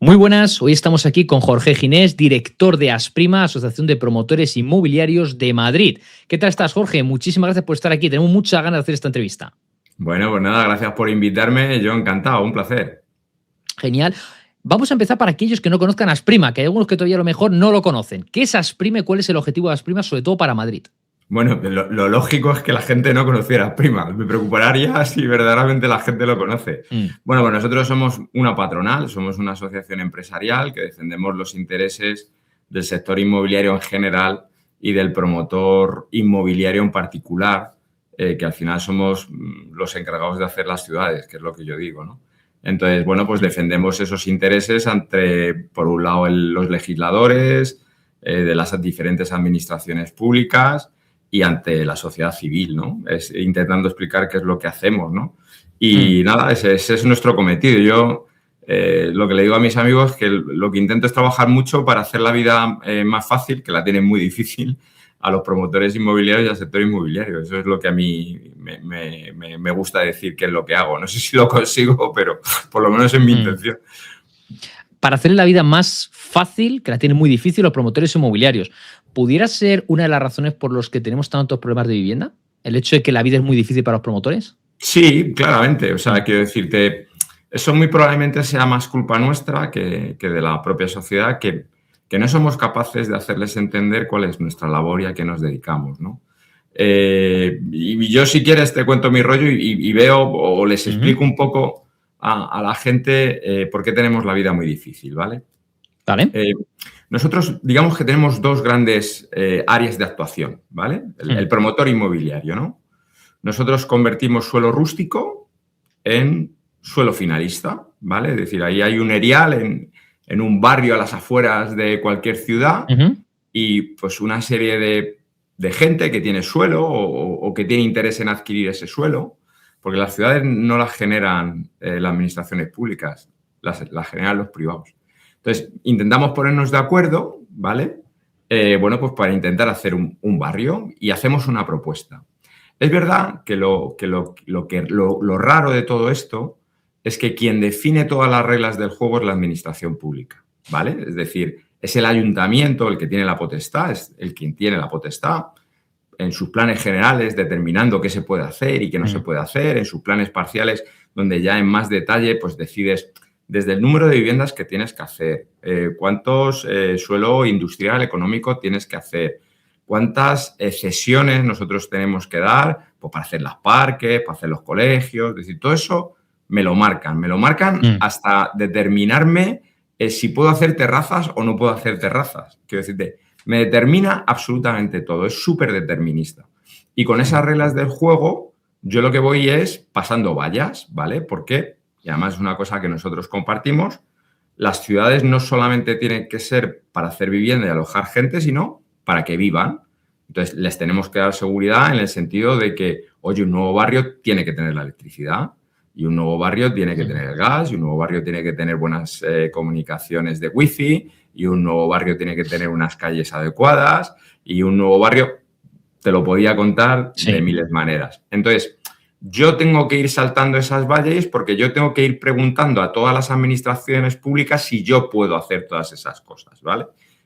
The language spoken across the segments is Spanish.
Muy buenas, hoy estamos aquí con Jorge Ginés, director de Asprima, Asociación de Promotores Inmobiliarios de Madrid. ¿Qué tal estás, Jorge? Muchísimas gracias por estar aquí. Tenemos muchas ganas de hacer esta entrevista. Bueno, pues nada, gracias por invitarme. Yo encantado, un placer. Genial. Vamos a empezar para aquellos que no conozcan Asprima, que hay algunos que todavía a lo mejor no lo conocen. ¿Qué es Asprima y cuál es el objetivo de Asprima, sobre todo para Madrid? Bueno, lo lógico es que la gente no conociera Asprima. Me preocuparía si verdaderamente la gente lo conoce. Bueno, pues nosotros somos una patronal, somos una asociación empresarial que defendemos los intereses del sector inmobiliario en general y del promotor inmobiliario en particular, que al final somos los encargados de hacer las ciudades, que es lo que yo digo, ¿no? Entonces, bueno, pues defendemos esos intereses ante, por un lado, los legisladores, de las diferentes administraciones públicas y ante la sociedad civil, ¿no? Intentando explicar qué es lo que hacemos, ¿no? Y nada, ese es nuestro cometido. Yo lo que le digo a mis amigos es que lo que intento es trabajar mucho para hacer la vida más fácil, que la tienen muy difícil, a los promotores inmobiliarios y al sector inmobiliario. Eso es lo que a mí me gusta decir que es lo que hago. No sé si lo consigo, pero por lo menos es mi intención. Para hacer la vida más fácil, que la tienen muy difícil los promotores inmobiliarios, ¿pudiera ser una de las razones por las que tenemos tantos problemas de vivienda? ¿El hecho de que la vida es muy difícil para los promotores? Sí, claramente. O sea, quiero decirte, eso muy probablemente sea más culpa nuestra que de la propia sociedad, que no somos capaces de hacerles entender cuál es nuestra labor y a qué nos dedicamos, ¿no? Y yo, si quieres, te cuento mi rollo y veo o les explico un poco a la gente por qué tenemos la vida muy difícil, ¿vale? Vale. Nosotros, digamos que tenemos dos grandes áreas de actuación, ¿vale? El promotor inmobiliario, ¿no? Nosotros convertimos suelo rústico en suelo finalista, ¿vale? Es decir, ahí hay un erial en un barrio a las afueras de cualquier ciudad y pues una serie de gente que tiene suelo o que tiene interés en adquirir ese suelo, porque las ciudades no las generan las administraciones públicas, las generan los privados. Entonces, intentamos ponernos de acuerdo, ¿vale? Bueno, pues para intentar hacer un barrio y hacemos una propuesta. Es verdad que lo raro de todo esto es que quien define todas las reglas del juego es la administración pública, ¿vale? Es decir, es el ayuntamiento el que tiene la potestad, es el quien tiene la potestad en sus planes generales determinando qué se puede hacer y qué no se puede hacer, en sus planes parciales donde ya en más detalle pues decides desde el número de viviendas que tienes que hacer, cuántos suelo industrial, económico tienes que hacer, cuántas cesiones nosotros tenemos que dar pues, para hacer los parques, para hacer los colegios, es decir, todo eso me lo marcan hasta determinarme si puedo hacer terrazas o no puedo hacer terrazas. Quiero decirte, me determina absolutamente todo, es súper determinista. Y con esas reglas del juego, yo lo que voy es pasando vallas, ¿vale? Porque, y además es una cosa que nosotros compartimos, las ciudades no solamente tienen que ser para hacer vivienda y alojar gente, sino para que vivan. Entonces, les tenemos que dar seguridad en el sentido de que, oye, un nuevo barrio tiene que tener la electricidad y un nuevo barrio tiene que tener el gas y un nuevo barrio tiene que tener buenas comunicaciones de wifi y un nuevo barrio tiene que tener unas calles adecuadas y un nuevo barrio, te lo podía contar de miles de maneras. Entonces, yo tengo que ir saltando esas valles porque yo tengo que ir preguntando a todas las administraciones públicas si yo puedo hacer todas esas cosas, ¿vale?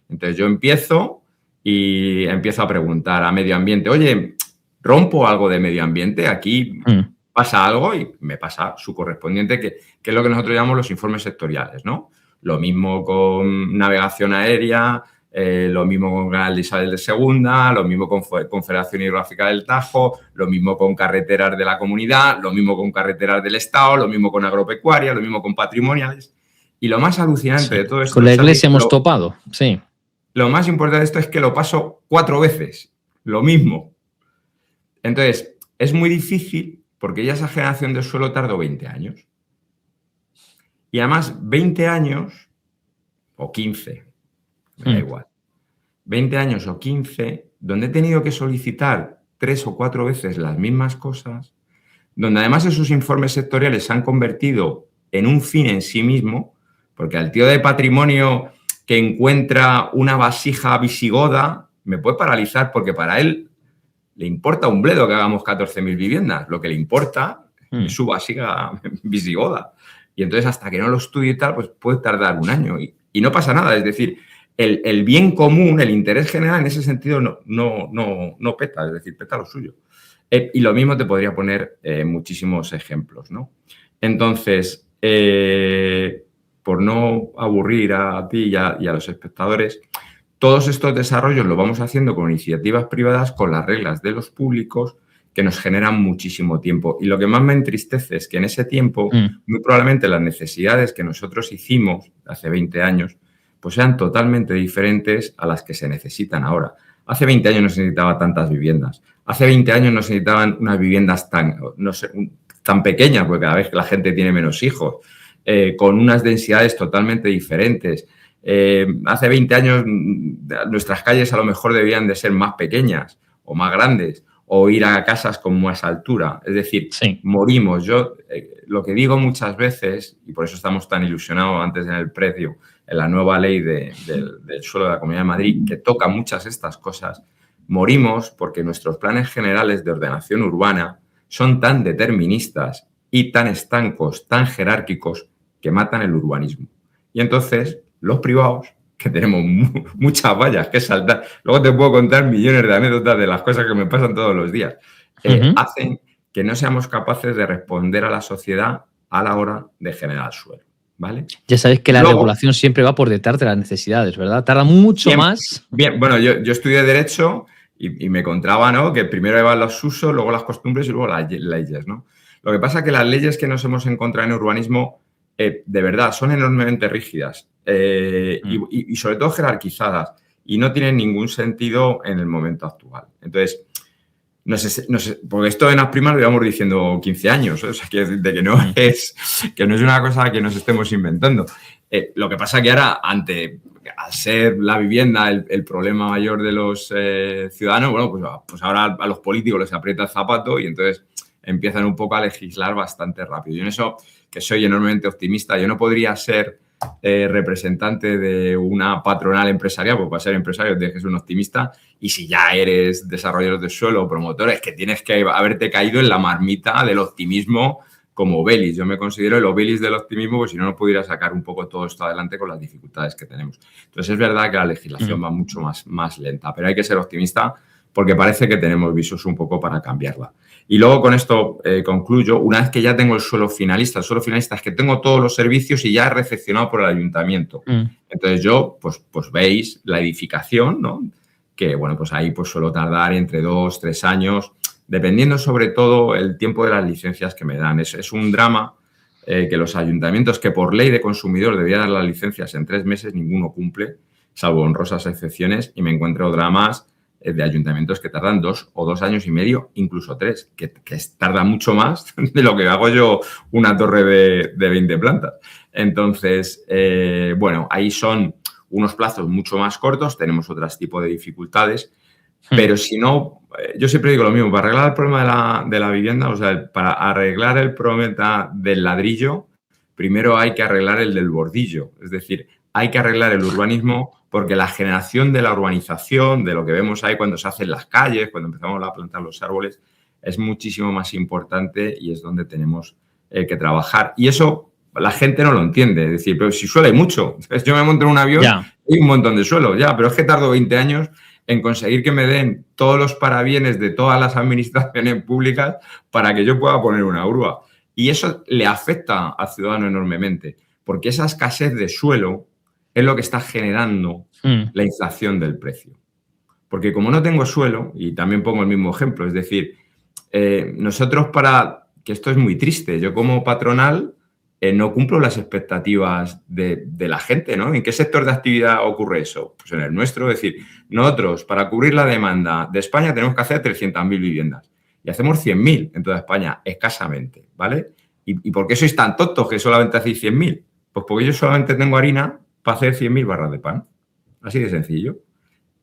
Entonces, yo empiezo a preguntar a medio ambiente, oye, ¿rompo algo de medio ambiente? Aquí pasa algo y me pasa su correspondiente, que es lo que nosotros llamamos los informes sectoriales, ¿no? Lo mismo con navegación aérea, lo mismo con Canal de Isabel de Segunda, lo mismo con Confederación Hidrográfica del Tajo, lo mismo con carreteras de la comunidad, lo mismo con carreteras del Estado, lo mismo con agropecuaria, lo mismo con patrimoniales. Y lo más alucinante de todo esto... Con la Iglesia hemos topado, sí. Lo más importante de esto es que lo paso 4 veces, lo mismo. Entonces, es muy difícil porque ya esa generación de suelo tardó 20 años. Y además, 20 años o 15, me da igual. 20 años o 15, donde he tenido que solicitar 3 o 4 veces las mismas cosas, donde además esos informes sectoriales se han convertido en un fin en sí mismo, porque al tío de patrimonio que encuentra una vasija visigoda me puede paralizar porque para él le importa un bledo que hagamos 14.000 viviendas. Lo que le importa es su vasija visigoda. Y entonces, hasta que no lo estudie y tal, pues puede tardar un año. Y no pasa nada. Es decir, el bien común, el interés general, en ese sentido, no peta. Es decir, peta lo suyo. Y lo mismo te podría poner muchísimos ejemplos, ¿no? Entonces, por no aburrir a ti y a los espectadores, todos estos desarrollos los vamos haciendo con iniciativas privadas, con las reglas de los públicos, que nos generan muchísimo tiempo. Y lo que más me entristece es que en ese tiempo, muy probablemente las necesidades que nosotros hicimos hace 20 años, pues sean totalmente diferentes a las que se necesitan ahora. Hace 20 años no se necesitaba tantas viviendas. Hace 20 años no se necesitaban unas viviendas tan pequeñas, porque cada vez que la gente tiene menos hijos, con unas densidades totalmente diferentes. Hace 20 años nuestras calles a lo mejor debían de ser más pequeñas o más grandes, o ir a casas con más altura. Es decir, sí, morimos. Yo lo que digo muchas veces, y por eso estamos tan ilusionados antes en el precio, en la nueva ley del suelo de la Comunidad de Madrid, que toca muchas de estas cosas, morimos porque nuestros planes generales de ordenación urbana son tan deterministas y tan estancos, tan jerárquicos, que matan el urbanismo. Y entonces los privados, que tenemos muchas vallas que saltar, luego te puedo contar millones de anécdotas de las cosas que me pasan todos los días, hacen que no seamos capaces de responder a la sociedad a la hora de generar suelo, ¿vale? Ya sabes que la regulación siempre va por detrás de las necesidades, ¿verdad? Tarda mucho más. Bien, bueno, yo estudié Derecho y me encontraba, ¿no?, que primero iban los usos, luego las costumbres y luego las leyes, ¿no? Lo que pasa es que las leyes que nos hemos encontrado en urbanismo, de verdad, son enormemente rígidas y sobre todo jerarquizadas, y no tienen ningún sentido en el momento actual. Entonces, no sé, porque esto en las primas lo íbamos diciendo 15 años, ¿eh? O sea, que no es una cosa que nos estemos inventando. Lo que pasa es que ahora, al ser la vivienda el problema mayor de los ciudadanos, bueno, pues ahora a los políticos les aprieta el zapato y entonces empiezan un poco a legislar bastante rápido. Yo en eso, que soy enormemente optimista, yo no podría ser representante de una patronal empresarial, porque para ser empresario tienes que ser un optimista, y si ya eres desarrollador de suelo o promotor, es que tienes que haberte caído en la marmita del optimismo como Obelix. Yo me considero el Obelix del optimismo, porque si no, no pudiera sacar un poco todo esto adelante con las dificultades que tenemos. Entonces, es verdad que la legislación va mucho más lenta, pero hay que ser optimista porque parece que tenemos visos un poco para cambiarla. Y luego con esto concluyo. Una vez que ya tengo el suelo finalista es que tengo todos los servicios y ya es recepcionado por el ayuntamiento. Entonces yo, pues veis la edificación, ¿no? Que, bueno, pues ahí pues suelo tardar entre 2, 3 años, dependiendo sobre todo el tiempo de las licencias que me dan. Es un drama que los ayuntamientos, que por ley de consumidor debían dar las licencias en 3 meses, ninguno cumple, salvo honrosas excepciones, y me encuentro dramas de ayuntamientos que tardan 2 o 2 años y medio, incluso 3, que tarda mucho más de lo que hago yo una torre de 20 plantas. Entonces, bueno, ahí son unos plazos mucho más cortos, tenemos otros tipos de dificultades, pero si no, yo siempre digo lo mismo, para arreglar el problema de la vivienda, o sea, para arreglar el problema del ladrillo, primero hay que arreglar el del bordillo, es decir, hay que arreglar el urbanismo, porque la generación de la urbanización, de lo que vemos ahí cuando se hacen las calles, cuando empezamos a plantar los árboles, es muchísimo más importante y es donde tenemos que trabajar. Y eso la gente no lo entiende. Es decir, pero si suelo hay mucho. Yo me monto en un avión y un montón de suelo, pero es que tardo 20 años en conseguir que me den todos los parabienes de todas las administraciones públicas para que yo pueda poner una grúa. Y eso le afecta al ciudadano enormemente, porque esa escasez de suelo es lo que está generando la inflación del precio. Porque como no tengo suelo, y también pongo el mismo ejemplo, es decir, nosotros que esto es muy triste, yo como patronal no cumplo las expectativas de la gente, ¿no? ¿En qué sector de actividad ocurre eso? Pues en el nuestro, es decir, nosotros para cubrir la demanda de España tenemos que hacer 300.000 viviendas y hacemos 100.000 en toda España, escasamente, ¿vale? ¿Y por qué sois tan tontos que solamente hacéis 100.000? Pues porque yo solamente tengo harina para hacer 100.000 barras de pan. Así de sencillo.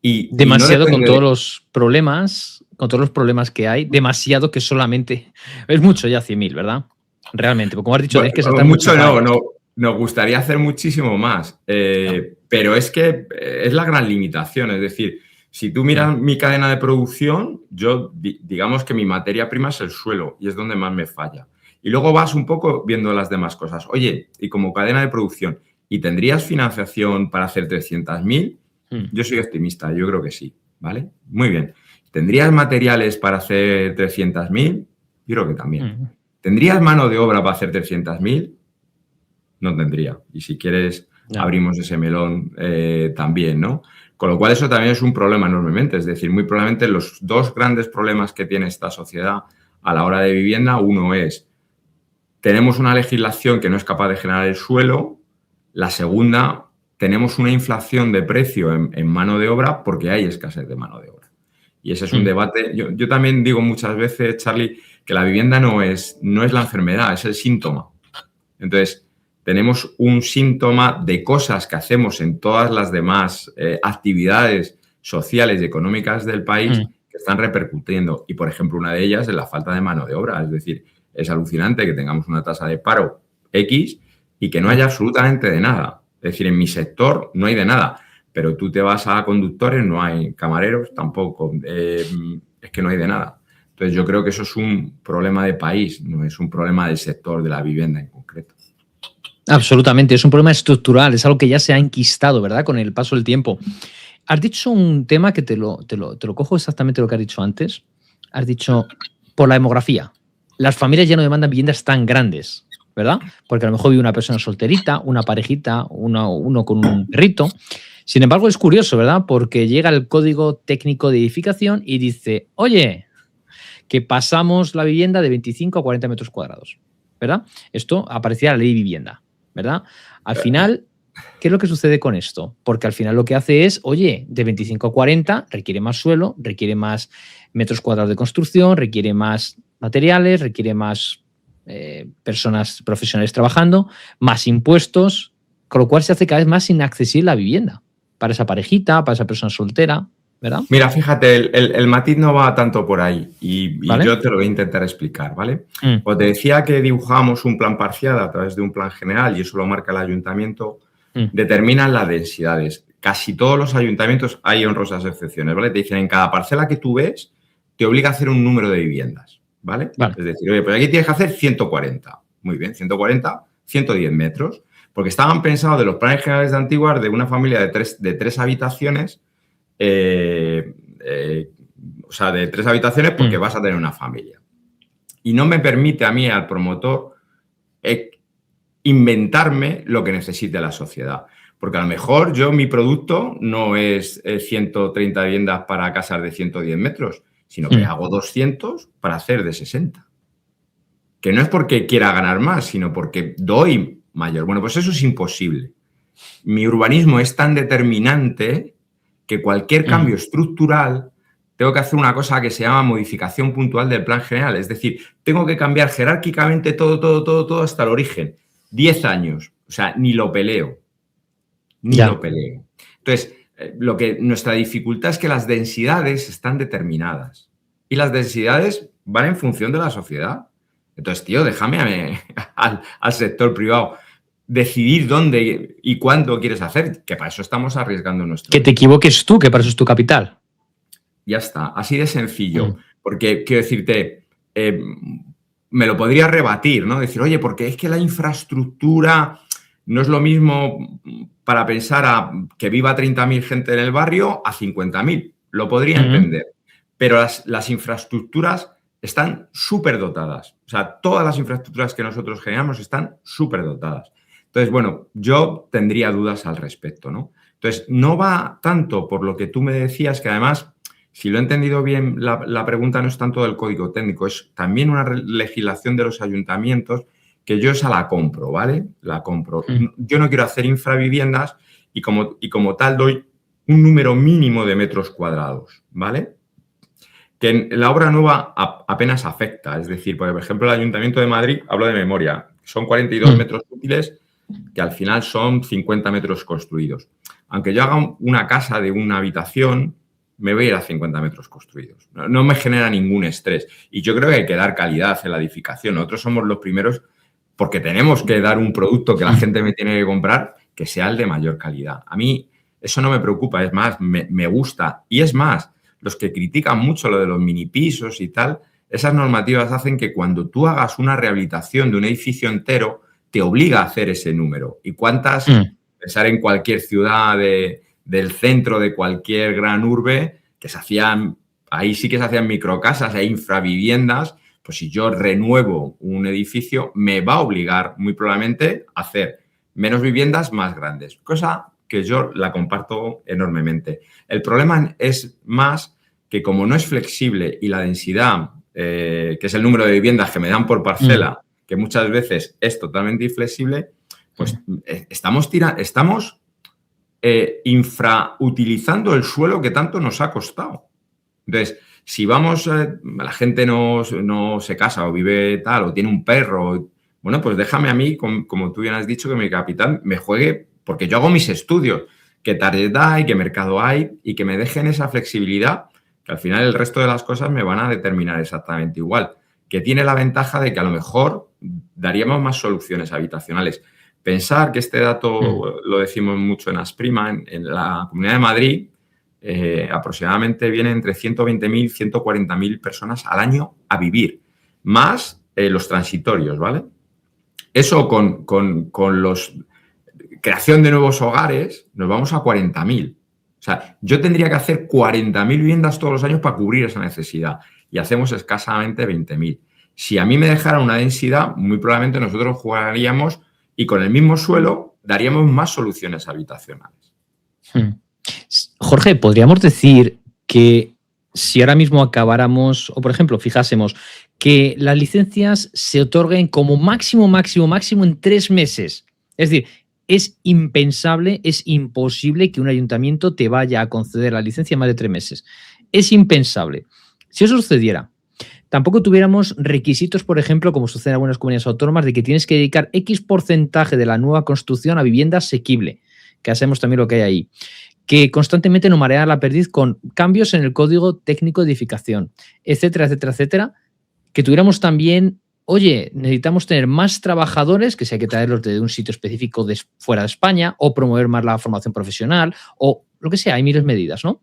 Demasiado, con todos los problemas que hay, demasiado que solamente... Es mucho ya 100.000, ¿verdad? Realmente, porque como has dicho, bueno, es que saltar mucho no, nos gustaría hacer muchísimo más, pero es que es la gran limitación. Es decir, si tú miras mi cadena de producción, yo digamos que mi materia prima es el suelo y es donde más me falla. Y luego vas un poco viendo las demás cosas. Oye, y como cadena de producción, ¿y tendrías financiación para hacer 300.000? Yo soy optimista, yo creo que sí, ¿vale? Muy bien. ¿Tendrías materiales para hacer 300.000? Yo creo que también. ¿Tendrías mano de obra para hacer 300.000? No tendría. Y si quieres, abrimos ese melón también, ¿no? Con lo cual eso también es un problema enormemente. Es decir, muy probablemente los dos grandes problemas que tiene esta sociedad a la hora de vivienda, uno es, tenemos una legislación que no es capaz de generar el suelo. La segunda, tenemos una inflación de precio en mano de obra porque hay escasez de mano de obra. Y ese es un debate. Yo también digo muchas veces, Charlie, que la vivienda no es la enfermedad, es el síntoma. Entonces, tenemos un síntoma de cosas que hacemos en todas las demás actividades sociales y económicas del país que están repercutiendo. Y, por ejemplo, una de ellas es la falta de mano de obra. Es decir, es alucinante que tengamos una tasa de paro X y que no haya absolutamente de nada. Es decir, en mi sector no hay de nada. Pero tú te vas a conductores, no hay camareros tampoco. Es que no hay de nada. Entonces, yo creo que eso es un problema de país, no es un problema del sector de la vivienda en concreto. Absolutamente, es un problema estructural, es algo que ya se ha enquistado, ¿verdad?, con el paso del tiempo. Has dicho un tema que te lo cojo exactamente lo que has dicho antes. Has dicho, por la demografía, las familias ya no demandan viviendas tan grandes, ¿verdad? Porque a lo mejor vive una persona solterita, una parejita, uno con un perrito. Sin embargo, es curioso, ¿verdad? Porque llega el Código Técnico de Edificación y dice, oye, que pasamos la vivienda de 25 a 40 metros cuadrados, ¿verdad? Esto aparecía en la ley de vivienda, ¿verdad? Al final, ¿qué es lo que sucede con esto? Porque al final lo que hace es, oye, de 25 a 40 requiere más suelo, requiere más metros cuadrados de construcción, requiere más materiales, requiere más personas profesionales trabajando, más impuestos, con lo cual se hace cada vez más inaccesible la vivienda para esa parejita, para esa persona soltera, ¿verdad? Mira, fíjate, el matiz no va tanto por ahí y ¿vale? Yo te lo voy a intentar explicar, ¿vale? Pues te decía que dibujamos un plan parcial a través de un plan general y eso lo marca el ayuntamiento, determinan las densidades. Casi todos los ayuntamientos, hay honrosas excepciones, ¿vale? Te dicen, en cada parcela que tú ves, te obliga a hacer un número de viviendas, ¿vale? Es decir, oye, pues aquí tienes que hacer 140. Muy bien, 140, 110 metros. Porque estaban pensados de los planes generales de Antiguas de una familia de tres habitaciones, o sea, de 3 habitaciones porque vas a tener una familia. Y no me permite a mí, al promotor, inventarme lo que necesite la sociedad. Porque a lo mejor mi producto no es 130 viviendas para casas de 110 metros, sino que hago 200 para hacer de 60. Que no es porque quiera ganar más, sino porque doy mayor. Bueno, pues eso es imposible. Mi urbanismo es tan determinante que cualquier cambio estructural tengo que hacer una cosa que se llama modificación puntual del plan general. Es decir, tengo que cambiar jerárquicamente todo hasta el origen. 10 años. O sea, ni lo peleo. Lo peleo. Entonces, nuestra dificultad es que las densidades están determinadas. Y las densidades van en función de la sociedad. Entonces, tío, déjame al sector privado decidir dónde y cuándo quieres hacer, que para eso estamos arriesgando nuestro... Que te equivoques tú, que para eso es tu capital. Ya está, así de sencillo. Porque, quiero decirte, me lo podría rebatir, ¿no? Decir, oye, porque es que la infraestructura no es lo mismo para pensar a que viva 30.000 gente en el barrio a 50.000. Lo podría entender. Pero las infraestructuras están súper dotadas. O sea, todas las infraestructuras que nosotros generamos están súper dotadas. Entonces, bueno, yo tendría dudas al respecto, ¿no? Entonces, no va tanto por lo que tú me decías, que además, si lo he entendido bien, la pregunta no es tanto del código técnico, es también una legislación de los ayuntamientos que yo esa la compro, ¿vale? La compro. Yo no quiero hacer infraviviendas y como tal doy un número mínimo de metros cuadrados, ¿vale? Que en la obra nueva apenas afecta. Es decir, por ejemplo, el Ayuntamiento de Madrid, hablo de memoria, son 42 metros útiles que al final son 50 metros construidos. Aunque yo haga una casa de una habitación, me voy a ir a 50 metros construidos. No me genera ningún estrés. Y yo creo que hay que dar calidad en la edificación. Nosotros somos los primeros porque tenemos que dar un producto que la gente me tiene que comprar que sea el de mayor calidad. A mí eso no me preocupa, es más, me gusta. Y es más, los que critican mucho lo de los mini pisos y tal, esas normativas hacen que cuando tú hagas una rehabilitación de un edificio entero, te obliga a hacer ese número. ¿Y cuántas? Pensar en cualquier ciudad del centro de cualquier gran urbe, que se hacían, ahí sí que se hacían microcasas e infraviviendas. Pues si yo renuevo un edificio, me va a obligar muy probablemente a hacer menos viviendas más grandes, cosa que yo la comparto enormemente. El problema es más que como no es flexible y la densidad, que es el número de viviendas que me dan por parcela, que muchas veces es totalmente inflexible, pues estamos infrautilizando el suelo que tanto nos ha costado. Entonces, si vamos, la gente no se casa o vive tal, o tiene un perro, bueno, pues déjame a mí, como tú bien has dicho, que mi capital me juegue, porque yo hago mis estudios, qué target hay, qué mercado hay, y que me dejen esa flexibilidad, que al final el resto de las cosas me van a determinar exactamente igual, que tiene la ventaja de que a lo mejor daríamos más soluciones habitacionales. Pensar que este dato lo decimos mucho en Asprima, en la Comunidad de Madrid, aproximadamente vienen entre 120.000 y 140.000 personas al año a vivir, más los transitorios, ¿vale? Eso con los creación de nuevos hogares, nos vamos a 40.000. O sea, yo tendría que hacer 40.000 viviendas todos los años para cubrir esa necesidad y hacemos escasamente 20.000. Si a mí me dejara una densidad, muy probablemente nosotros jugaríamos y con el mismo suelo daríamos más soluciones habitacionales. Jorge, ¿podríamos decir que si ahora mismo acabáramos, o por ejemplo, fijásemos que las licencias se otorguen como máximo en 3 meses? Es decir, es impensable, es imposible que un ayuntamiento te vaya a conceder la licencia en más de 3 meses. Es impensable. Si eso sucediera, tampoco tuviéramos requisitos, por ejemplo, como sucede en algunas comunidades autónomas, de que tienes que dedicar X porcentaje de la nueva construcción a vivienda asequible, que hacemos también lo que hay ahí, que constantemente nos marea la perdiz con cambios en el código técnico de edificación, etcétera, etcétera, etcétera, que tuviéramos también, oye, necesitamos tener más trabajadores, que si hay que traerlos de un sitio específico de fuera de España, o promover más la formación profesional, o lo que sea, hay miles de medidas, ¿no?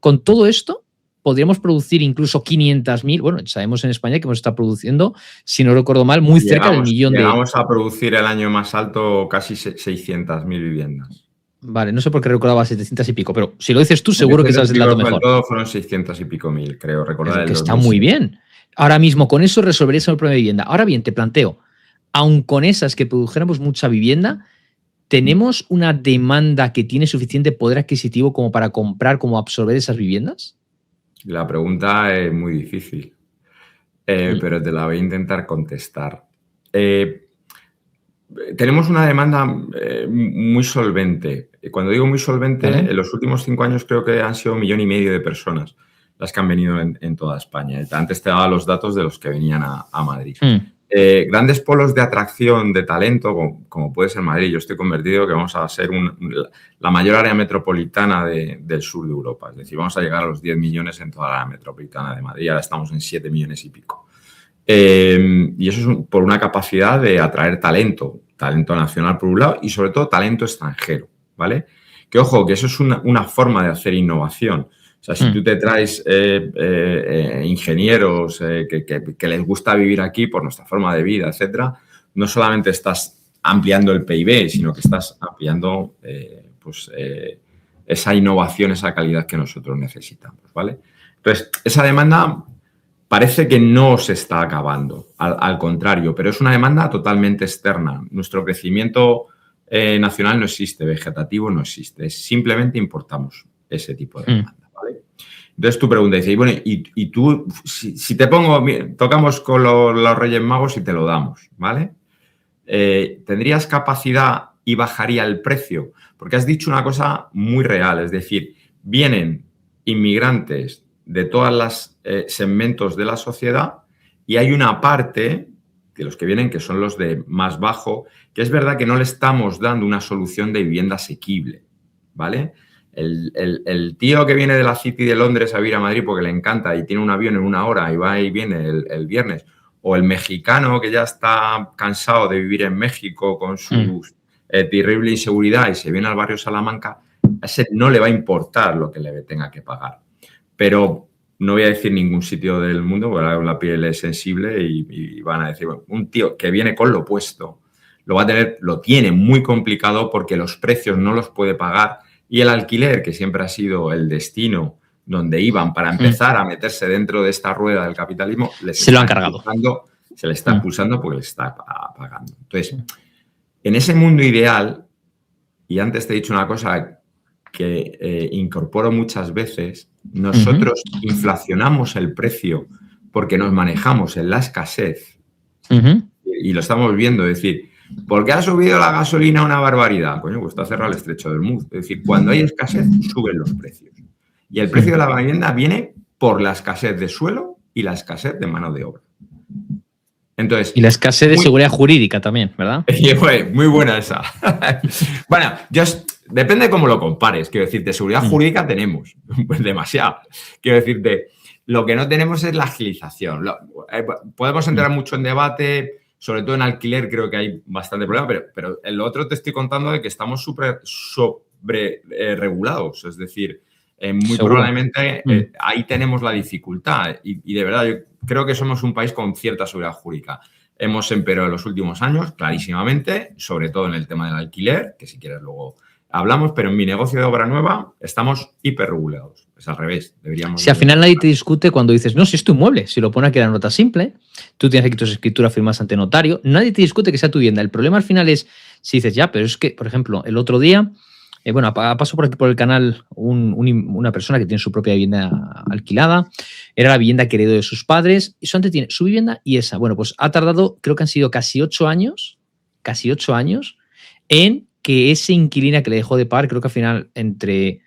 Con todo esto, podríamos producir incluso 500.000, bueno, sabemos en España que hemos estado produciendo, si no recuerdo mal, muy cerca del millón de... Llegamos a producir el año más alto casi 600.000 viviendas. Vale, no sé por qué recordaba 700 y pico, pero si lo dices tú, seguro que sabes el dato mejor. Todo fueron 600 y pico mil, creo, recordar. Que está muy bien. Ahora mismo, con eso resolverías el problema de vivienda. Ahora bien, te planteo, aun con esas que produjéramos mucha vivienda, ¿tenemos una demanda que tiene suficiente poder adquisitivo como para comprar, como absorber esas viviendas? La pregunta es muy difícil, pero te la voy a intentar contestar. Tenemos una demanda muy solvente. Cuando digo muy solvente, en los últimos 5 años creo que han sido 1,5 millones de personas las que han venido en toda España. Antes te daba los datos de los que venían a Madrid. Grandes polos de atracción, de talento, como puede ser Madrid. Yo estoy convencido que vamos a ser la mayor área metropolitana del sur de Europa. Es decir, vamos a llegar a los 10 millones en toda la área metropolitana de Madrid. Ahora estamos en 7 millones y pico. Y eso es por una capacidad de atraer talento nacional por un lado y sobre todo talento extranjero, ¿vale? Que ojo, que eso es una forma de hacer innovación. O sea, si tú te traes ingenieros que les gusta vivir aquí por nuestra forma de vida, etcétera, no solamente estás ampliando el PIB, sino que estás ampliando esa innovación, esa calidad que nosotros necesitamos, ¿vale? Entonces, esa demanda parece que no se está acabando, al contrario, pero es una demanda totalmente externa. Nuestro crecimiento nacional no existe, vegetativo no existe, simplemente importamos ese tipo de demanda, ¿vale? Entonces tú preguntas, dices, bueno, y tú, si te tocamos con los Reyes Magos y te lo damos, ¿vale? ¿Tendrías capacidad y bajaría el precio? Porque has dicho una cosa muy real, es decir, vienen inmigrantes de todos los segmentos de la sociedad y hay una parte de los que vienen que son los de más bajo, que es verdad que no le estamos dando una solución de vivienda asequible, ¿vale? El tío que viene de la City de Londres a vivir a Madrid porque le encanta y tiene un avión en 1 hora y va y viene el viernes, o el mexicano que ya está cansado de vivir en México con su terrible inseguridad y se viene al barrio Salamanca, a ese no le va a importar lo que le tenga que pagar. Pero no voy a decir ningún sitio del mundo, porque la piel es sensible y van a decir, bueno, un tío que viene con lo opuesto lo tiene muy complicado porque los precios no los puede pagar y el alquiler, que siempre ha sido el destino donde iban para empezar a meterse dentro de esta rueda del capitalismo, se lo han cargado. Se le está impulsando porque le está pagando. Entonces, en ese mundo ideal, y antes te he dicho una cosa que incorporo muchas veces, nosotros inflacionamos el precio porque nos manejamos en la escasez y lo estamos viendo, es decir, ¿por qué ha subido la gasolina una barbaridad? Coño, pues está cerrado el estrecho de Hormuz. Es decir, cuando hay escasez, suben los precios. Y el precio de la vivienda viene por la escasez de suelo y la escasez de mano de obra. Entonces, y la escasez de seguridad jurídica también, ¿verdad? Muy buena esa. Bueno, depende de cómo lo compares. Quiero decirte, seguridad jurídica tenemos, pues demasiado. Quiero decirte, lo que no tenemos es la agilización. Podemos entrar mucho en debate, sobre todo en alquiler creo que hay bastante problema, pero en lo otro te estoy contando de que estamos sobre regulados. Es decir, muy probablemente ahí tenemos la dificultad. Y de verdad, yo creo que somos un país con cierta seguridad jurídica. Hemos empeorado en los últimos años, clarísimamente, sobre todo en el tema del alquiler, que si quieres luego hablamos, pero en mi negocio de obra nueva estamos hiperregulados. Es al revés. Si al final nadie te discute cuando dices, no, si es tu inmueble, si lo pone aquí la nota simple, tú tienes aquí tus escrituras firmadas ante notario, nadie te discute que sea tu vivienda. El problema al final es si dices, ya, pero es que, por ejemplo, el otro día, pasó por aquí por el canal una persona que tiene su propia vivienda alquilada, era la vivienda que heredó de sus padres, y solamente tiene su vivienda y esa. Bueno, pues ha tardado, creo que han sido casi 8 años, en que ese inquilina que le dejó de pagar, creo que al final entre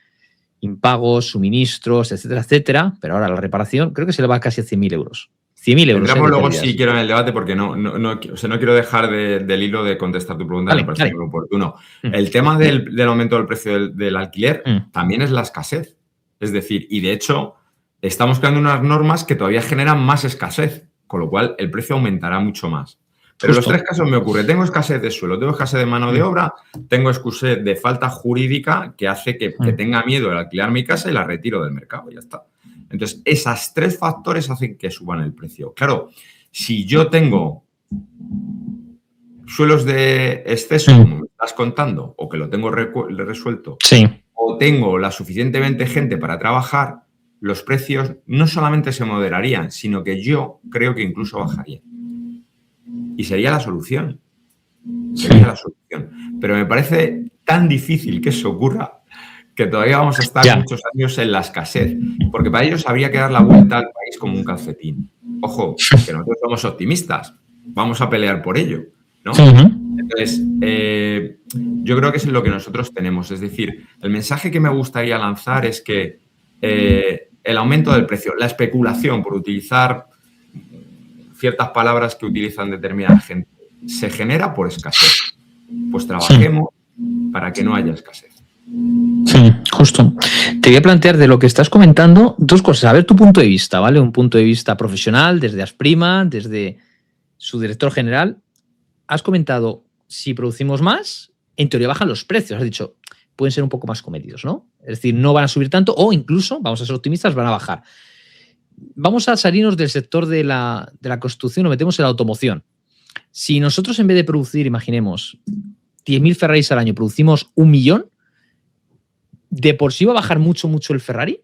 impagos, suministros, etcétera, etcétera, pero ahora la reparación, creo que se le va casi a 100.000 euros. 100.000 euros. Entramos luego si quiero en el debate porque no quiero dejar del hilo de contestar tu pregunta, me parece muy oportuno. El tema del aumento del precio del alquiler también es la escasez. Es decir, y de hecho estamos creando unas normas que todavía generan más escasez, con lo cual el precio aumentará mucho más. Pero en los tres casos me ocurre, tengo escasez de suelo, tengo escasez de mano de obra, tengo escasez de falta jurídica que hace que tenga miedo de alquilar mi casa y la retiro del mercado, ya está. Entonces, esos tres factores hacen que suban el precio. Claro, si yo tengo suelos de exceso, como me estás contando, o que lo tengo resuelto, o tengo la suficientemente gente para trabajar, los precios no solamente se moderarían, sino que yo creo que incluso bajarían. Y sería la solución. Pero me parece tan difícil que eso ocurra que todavía vamos a estar muchos años en la escasez. Porque para ellos habría que dar la vuelta al país como un calcetín. Ojo, que nosotros somos optimistas. Vamos a pelear por ello, ¿no? Entonces, yo creo que es lo que nosotros tenemos. Es decir, el mensaje que me gustaría lanzar es que el aumento del precio, la especulación, por utilizar ciertas palabras que utilizan determinada gente, se genera por escasez. Pues trabajemos para que no haya escasez. Sí, justo. Te voy a plantear de lo que estás comentando dos cosas. A ver tu punto de vista, ¿vale? Un punto de vista profesional, desde Asprima, desde su director general. Has comentado, si producimos más, en teoría bajan los precios. Has dicho, pueden ser un poco más comedidos, ¿no? Es decir, no van a subir tanto o incluso, vamos a ser optimistas, van a bajar. Vamos a salirnos del sector de la construcción, nos metemos en la automoción. Si nosotros en vez de producir, imaginemos, 10.000 Ferraris al año, producimos 1 millón, ¿de por sí va a bajar mucho el Ferrari?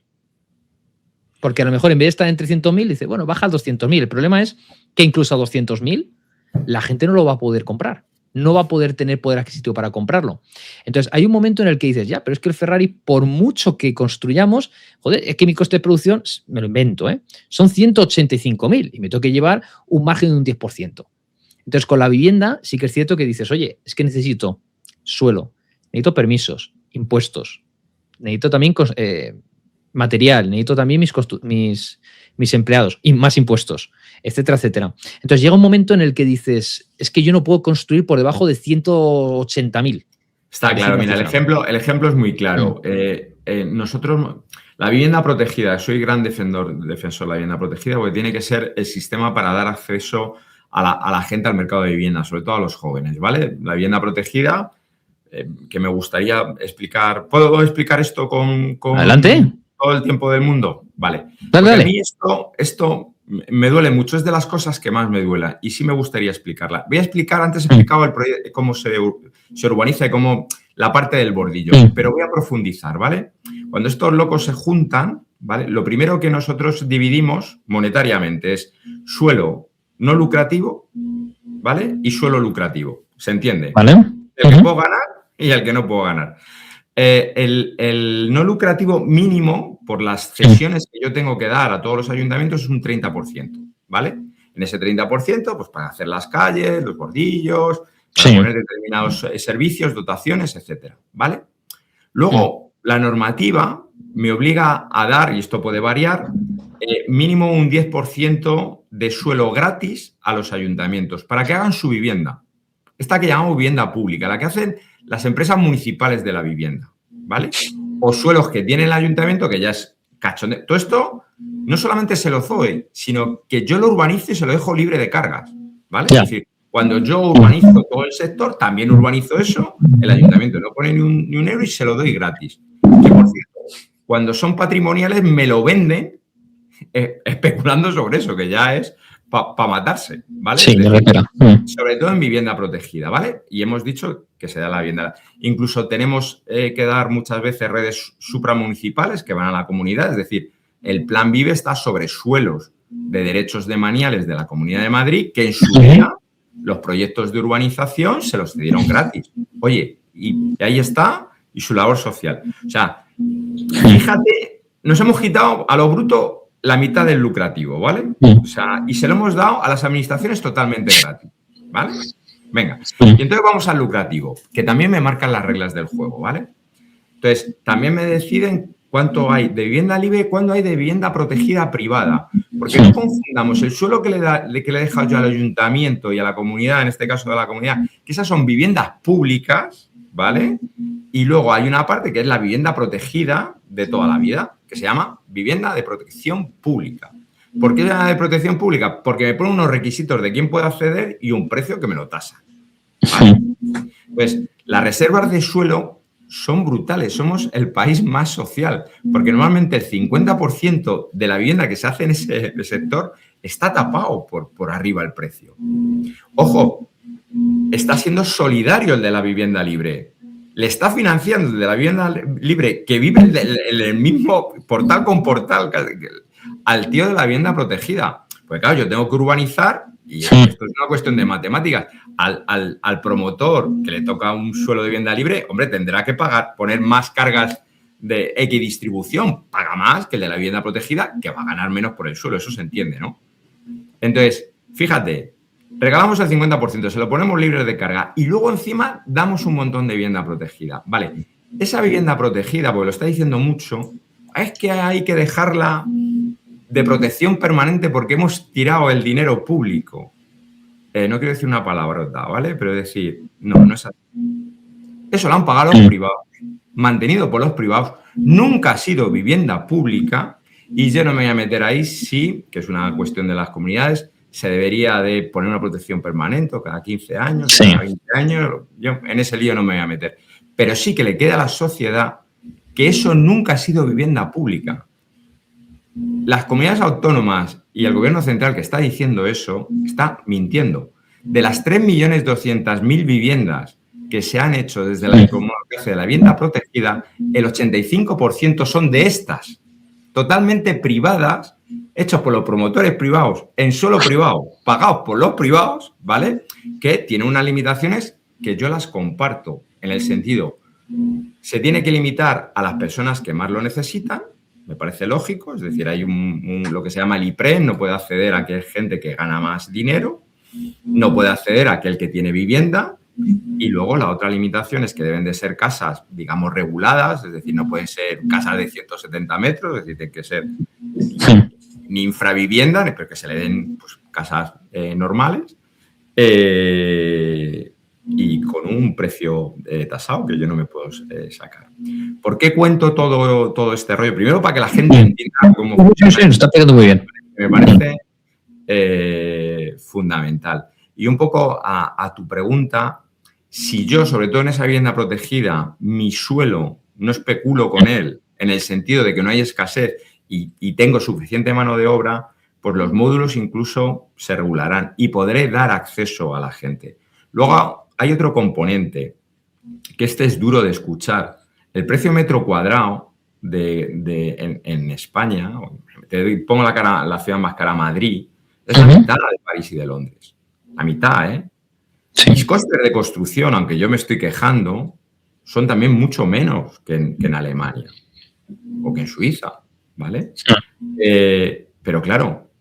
Porque a lo mejor en vez de estar en 300.000, dice, bueno, baja a 200.000. El problema es que incluso a 200.000 la gente no lo va a poder comprar. No va a poder tener poder adquisitivo para comprarlo. Entonces, hay un momento en el que dices, ya, pero es que el Ferrari, por mucho que construyamos, joder, es que mi coste de producción, me lo invento, son 185.000 y me tengo que llevar un margen de un 10%. Entonces, con la vivienda sí que es cierto que dices, oye, es que necesito suelo, necesito permisos, impuestos, necesito también material, necesito también mis empleados y más impuestos, etcétera, etcétera. Entonces llega un momento en el que dices, es que yo no puedo construir por debajo de 180.000. Está claro, mira, el ejemplo es muy claro. Nosotros, la vivienda protegida, soy gran defensor de la vivienda protegida porque tiene que ser el sistema para dar acceso a la gente al mercado de vivienda, sobre todo a los jóvenes, ¿vale? La vivienda protegida, que me gustaría explicar. ¿Puedo explicar esto con Adelante. todo el tiempo del mundo? Vale. Dale. A mí esto me duele mucho, es de las cosas que más me duela y sí me gustaría explicarla. Voy a explicar, antes he explicado el proyecto, cómo se urbaniza y cómo la parte del bordillo, pero voy a profundizar, ¿vale? Cuando estos locos se juntan, ¿vale? Lo primero que nosotros dividimos monetariamente es suelo no lucrativo, ¿vale? Y suelo lucrativo, ¿se entiende? ¿Vale? El que puedo ganar y el que no puedo ganar. El no lucrativo mínimo por las cesiones que yo tengo que dar a todos los ayuntamientos es un 30%, ¿vale? En ese 30%, pues para hacer las calles, los bordillos, para poner determinados servicios, dotaciones, etcétera, ¿vale? Luego, la normativa me obliga a dar, y esto puede variar, mínimo un 10% de suelo gratis a los ayuntamientos para que hagan su vivienda. Esta que llamamos vivienda pública, la que hacen las empresas municipales de la vivienda, ¿vale? O suelos que tiene el ayuntamiento, que ya es cachondeo. Todo esto no solamente se lo zoe, sino que yo lo urbanizo y se lo dejo libre de cargas, ¿vale? Yeah. Es decir, cuando yo urbanizo todo el sector, también urbanizo eso, el ayuntamiento no pone ni un euro y se lo doy gratis. Que, por cierto, cuando son patrimoniales me lo venden especulando sobre eso, que ya es para matarse, ¿vale? Sí, es decir, sobre todo en vivienda protegida, ¿vale? Y hemos dicho que se da la vivienda. Incluso tenemos que dar muchas veces redes supramunicipales que van a la comunidad, es decir, el Plan Vive está sobre suelos de derechos demaniales de la Comunidad de Madrid que en su día los proyectos de urbanización se los cedieron gratis. Oye, y ahí está, y su labor social. O sea, fíjate, nos hemos quitado a lo bruto la mitad del lucrativo, ¿vale? O sea, y se lo hemos dado a las administraciones totalmente gratis, ¿vale? Venga, y entonces vamos al lucrativo, que también me marcan las reglas del juego, ¿vale? Entonces, también me deciden cuánto hay de vivienda libre y cuánto hay de vivienda protegida privada. Porque no confundamos el suelo que le he dejado yo al ayuntamiento y a la comunidad, en este caso de la comunidad, que esas son viviendas públicas, ¿vale? Y luego hay una parte que es la vivienda protegida de toda la vida, que se llama vivienda de protección pública. ¿Por qué vivienda de protección pública? Porque me pone unos requisitos de quién puede acceder y un precio que me lo tasa, ¿vale? Pues las reservas de suelo son brutales. Somos el país más social, porque normalmente el 50% de la vivienda que se hace en ese sector está tapado por arriba el precio. Ojo, está siendo solidario el de la vivienda libre. Le está financiando el de la vivienda libre que vive en el mismo portal con portal al tío de la vivienda protegida. Pues claro, yo tengo que urbanizar y esto es una cuestión de matemáticas. Al promotor que le toca un suelo de vivienda libre, hombre, tendrá que poner más cargas de equidistribución. Paga más que el de la vivienda protegida, que va a ganar menos por el suelo. Eso se entiende, ¿no? Entonces, fíjate, regalamos el 50%, se lo ponemos libre de carga y luego encima damos un montón de vivienda protegida. Vale, esa vivienda protegida, porque lo está diciendo mucho, es que hay que dejarla de protección permanente porque hemos tirado el dinero público. No quiero decir una palabrota, ¿vale? Pero decir, no es así. Eso lo han pagado los privados, mantenido por los privados. Nunca ha sido vivienda pública y yo no me voy a meter ahí sí, que es una cuestión de las comunidades, se debería de poner una protección permanente cada 15 años, cada 20 años. Yo en ese lío no me voy a meter. Pero sí que le queda a la sociedad que eso nunca ha sido vivienda pública. Las comunidades autónomas y el gobierno central que está diciendo eso está mintiendo. De las 3.200.000 viviendas que se han hecho desde la de la vivienda protegida, el 85% son de estas, totalmente privadas, hechos por los promotores privados, en suelo privado, pagados por los privados, ¿vale? Que tienen unas limitaciones que yo las comparto, en el sentido, se tiene que limitar a las personas que más lo necesitan, me parece lógico, es decir, hay lo que se llama el IPREN, no puede acceder a aquella gente que gana más dinero, no puede acceder a aquel que tiene vivienda, y luego la otra limitación es que deben de ser casas, digamos, reguladas, es decir, no pueden ser casas de 170 metros, es decir, tienen que ser ni infravivienda, pero que se le den pues, casas normales y con un precio tasado que yo no me puedo sacar. ¿Por qué cuento todo este rollo? Primero, para que la gente entienda cómo funciona. Sí, está pegando muy bien. Me parece fundamental. Y un poco a tu pregunta, si yo, sobre todo en esa vivienda protegida, mi suelo, no especulo con él en el sentido de que no hay escasez y tengo suficiente mano de obra, pues los módulos incluso se regularán y podré dar acceso a la gente. Luego hay otro componente, que este es duro de escuchar. El precio metro cuadrado en España, te pongo la ciudad más cara, Madrid, es la mitad de París y de Londres. La mitad, ¿eh? Sí. Mis costes de construcción, aunque yo me estoy quejando, son también mucho menos que en Alemania o que en Suiza, ¿vale? Sí. Pero claro,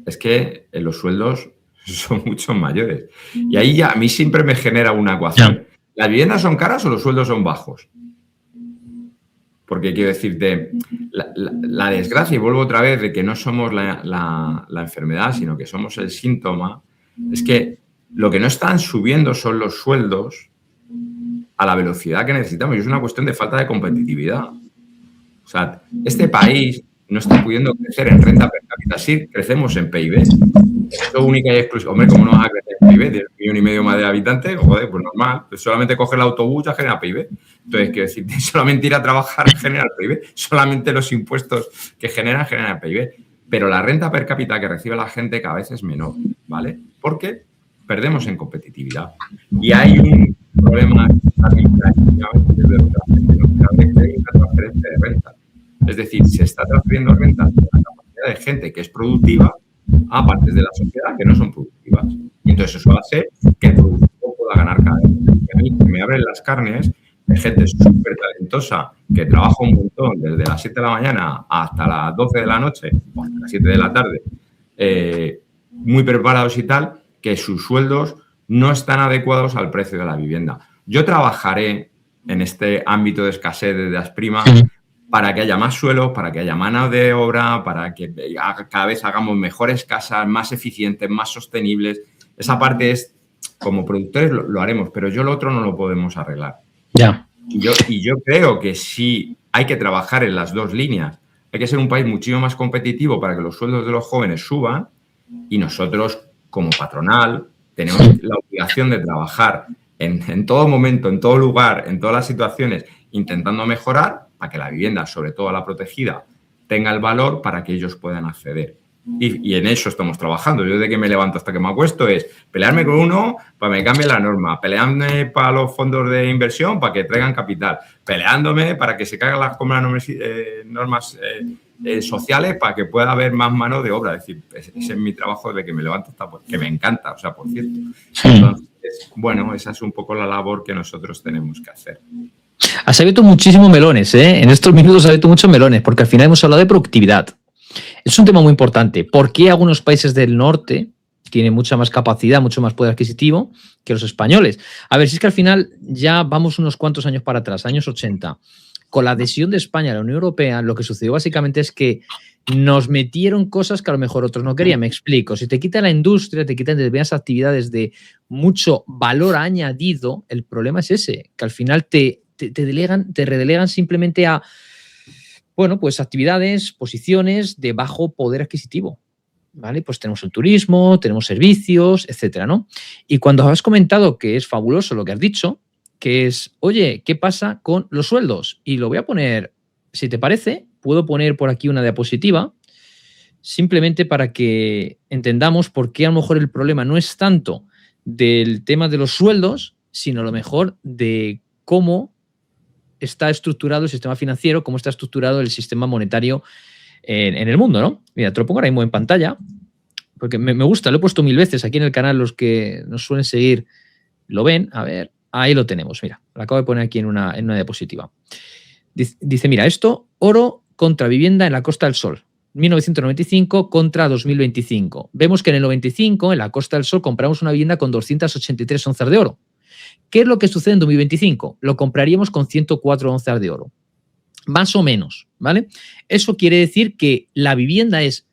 es que los sueldos son mucho mayores. Y ahí ya a mí siempre me genera una ecuación. ¿Las viviendas son caras o los sueldos son bajos? Porque quiero decirte, la desgracia, y vuelvo otra vez, de que no somos la enfermedad, sino que somos el síntoma, es que lo que no están subiendo son los sueldos a la velocidad que necesitamos. Y es una cuestión de falta de competitividad. O sea, este país no está pudiendo crecer en renta per cápita. Sí, crecemos en PIB. Eso única y exclusiva. Hombre, ¿cómo no vas a crecer en PIB? De 1,5 millones más de habitantes, joder, pues normal. Pues solamente coger el autobús ya genera PIB. Entonces, quiero decir, solamente ir a trabajar genera PIB. Solamente los impuestos que generan PIB. Pero la renta per cápita que recibe la gente cada vez es menor, ¿vale? Porque perdemos en competitividad. Y hay un problema administrativamente desde lo que la gente no sabe, que hay una transferencia de renta. Es decir, se está transfiriendo renta de la capacidad de gente que es productiva a partes de la sociedad que no son productivas. Y entonces eso hace que el productivo pueda ganar cada vez. A mí me abren las carnes de gente súper talentosa que trabaja un montón desde las 7 de la mañana hasta las 12 de la noche o hasta las 7 de la tarde, muy preparados y tal, que sus sueldos no están adecuados al precio de la vivienda. Yo trabajaré en este ámbito de escasez de Asprima para que haya más suelo, para que haya mano de obra, para que cada vez hagamos mejores casas, más eficientes, más sostenibles. Esa parte es, como productores lo haremos, pero yo lo otro no lo podemos arreglar. Ya. Y yo creo que sí hay que trabajar en las dos líneas. Hay que ser un país muchísimo más competitivo para que los sueldos de los jóvenes suban y nosotros, como patronal, tenemos la obligación de trabajar en todo momento, en todo lugar, en todas las situaciones, intentando mejorar para que la vivienda, sobre todo la protegida, tenga el valor para que ellos puedan acceder. Y en eso estamos trabajando. Yo desde que me levanto hasta que me acuesto es pelearme con uno para que me cambie la norma, pelearme para los fondos de inversión para que traigan capital, peleándome para que se caigan las normas sociales para que pueda haber más mano de obra. Es decir, ese es mi trabajo desde que me levanto hasta que me encanta, o sea, por cierto. Entonces, bueno, esa es un poco la labor que nosotros tenemos que hacer. Has abierto muchísimos melones, ¿eh? En estos minutos has abierto muchos melones, porque al final hemos hablado de productividad. Es un tema muy importante. ¿Por qué algunos países del norte tienen mucha más capacidad, mucho más poder adquisitivo que los españoles? A ver, si es que al final ya vamos unos cuantos años para atrás, años 80. Con la adhesión de España a la Unión Europea, lo que sucedió básicamente es que nos metieron cosas que a lo mejor otros no querían. Me explico. Si te quitan la industria, te quitan determinadas actividades de mucho valor añadido, el problema es ese, que al final te redelegan simplemente a, bueno, pues actividades, posiciones de bajo poder adquisitivo, ¿vale? Pues tenemos el turismo, tenemos servicios, etcétera, ¿no? Y cuando has comentado que es fabuloso lo que has dicho, que es, oye, ¿qué pasa con los sueldos? Y lo voy a poner, si te parece, puedo poner por aquí una diapositiva, simplemente para que entendamos por qué a lo mejor el problema no es tanto del tema de los sueldos, sino a lo mejor de cómo está estructurado el sistema financiero, cómo está estructurado el sistema monetario en el mundo, ¿no? Mira, te lo pongo ahora mismo en pantalla, porque me gusta, lo he puesto 1000 veces aquí en el canal, los que nos suelen seguir lo ven. A ver, ahí lo tenemos, mira, lo acabo de poner aquí en una diapositiva. Dice, mira, esto, oro contra vivienda en la Costa del Sol, 1995 contra 2025. Vemos que en el 95, en la Costa del Sol, compramos una vivienda con 283 onzas de oro. ¿Qué es lo que sucede en 2025? Lo compraríamos con 104 onzas de oro. Más o menos, ¿vale? Eso quiere decir que la vivienda es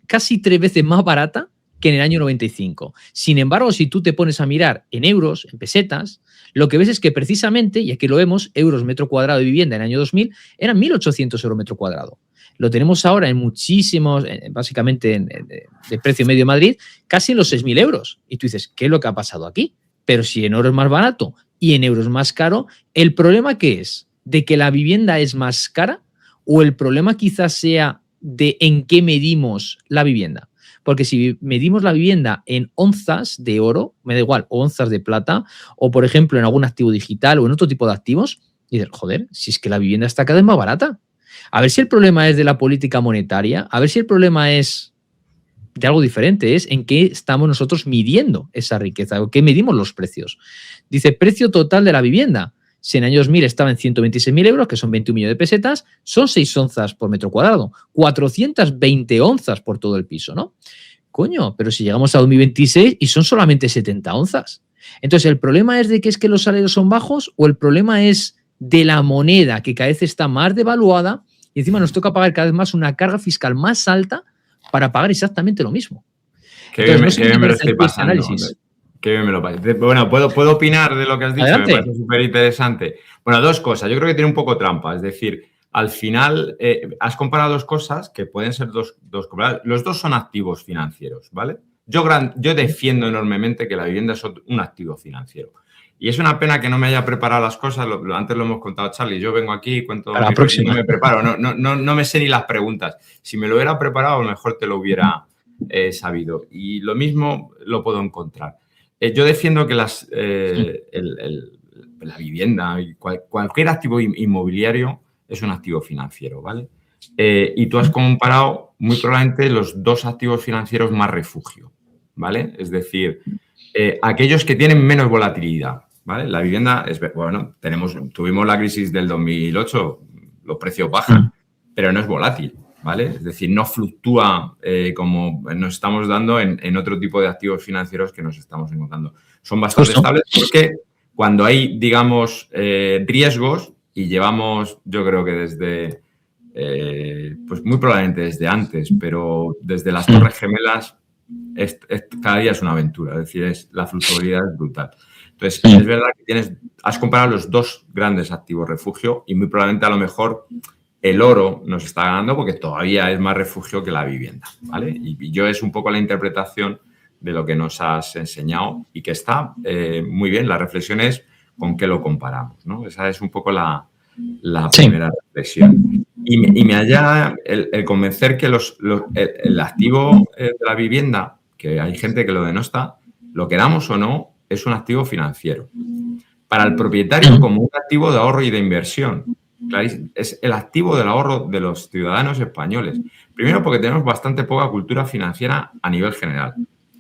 casi 3 veces más barata que en el año 95. Sin embargo, si tú te pones a mirar en euros, en pesetas, lo que ves es que precisamente, y aquí lo vemos, euros metro cuadrado de vivienda en el año 2000 eran 1.800 euros metro cuadrado. Lo tenemos ahora en muchísimos, básicamente de precio medio de Madrid, casi en los 6.000 euros. Y tú dices, ¿qué es lo que ha pasado aquí? Pero si en oro es más barato y en euros más caro, ¿el problema qué es? ¿De que la vivienda es más cara o el problema quizás sea de en qué medimos la vivienda. Porque si medimos la vivienda en onzas de oro, me da igual, o onzas de plata, o por ejemplo en algún activo digital o en otro tipo de activos, y dices, joder, si es que la vivienda está cada vez más barata. A ver si el problema es de la política monetaria, a ver si el problema es de algo diferente, es en qué estamos nosotros midiendo esa riqueza, o qué medimos los precios. Dice, precio total de la vivienda. Si en años 2000 estaba en 126.000 euros, que son 21 millones de pesetas, son 6 onzas por metro cuadrado, 420 onzas por todo el piso, ¿no? Coño, pero si llegamos a 2026 y son solamente 70 onzas. Entonces, ¿el problema es de que es que los salarios son bajos o el problema es de la moneda que cada vez está más devaluada y encima nos toca pagar cada vez más una carga fiscal más alta para pagar exactamente lo mismo? Qué bien me lo estoy pasando. Qué bien me lo pasé. Bueno, ¿puedo opinar de lo que has dicho? Adelante. Me parece súper interesante. Bueno, dos cosas. Yo creo que tiene un poco trampa. Es decir, al final has comparado dos cosas que pueden ser dos comparadas. Los dos son activos financieros, ¿vale? Yo defiendo enormemente que la vivienda es un activo financiero. Y es una pena que no me haya preparado las cosas. Antes lo hemos contado, Charlie. Yo vengo aquí y cuento. A la próxima. No me preparo. No me sé ni las preguntas. Si me lo hubiera preparado, a lo mejor te lo hubiera sabido. Y lo mismo lo puedo encontrar. Yo defiendo que la vivienda y cualquier activo inmobiliario es un activo financiero, ¿vale? Y tú has comparado muy probablemente los dos activos financieros más refugio, ¿vale? Es decir, aquellos que tienen menos volatilidad, ¿vale? La vivienda, tuvimos la crisis del 2008, los precios bajan, pero no es volátil, ¿vale? Es decir, no fluctúa como nos estamos dando en otro tipo de activos financieros que nos estamos encontrando. Son bastante estables porque cuando hay, digamos, riesgos, y llevamos, yo creo que desde, pues muy probablemente desde antes, pero desde las Torres Gemelas, cada día es una aventura, es decir, la fluctuabilidad es brutal. Entonces, es verdad que has comparado los dos grandes activos refugio y muy probablemente a lo mejor el oro nos está ganando porque todavía es más refugio que la vivienda, ¿vale? Y yo es un poco la interpretación de lo que nos has enseñado y que está muy bien. La reflexión es con qué lo comparamos, ¿no? Esa es un poco la primera reflexión. Y me halla el convencer que el activo de la vivienda, que hay gente que lo denosta, lo queramos o no, es un activo financiero. Para el propietario, como un activo de ahorro y de inversión. Es el activo del ahorro de los ciudadanos españoles. Primero, porque tenemos bastante poca cultura financiera a nivel general.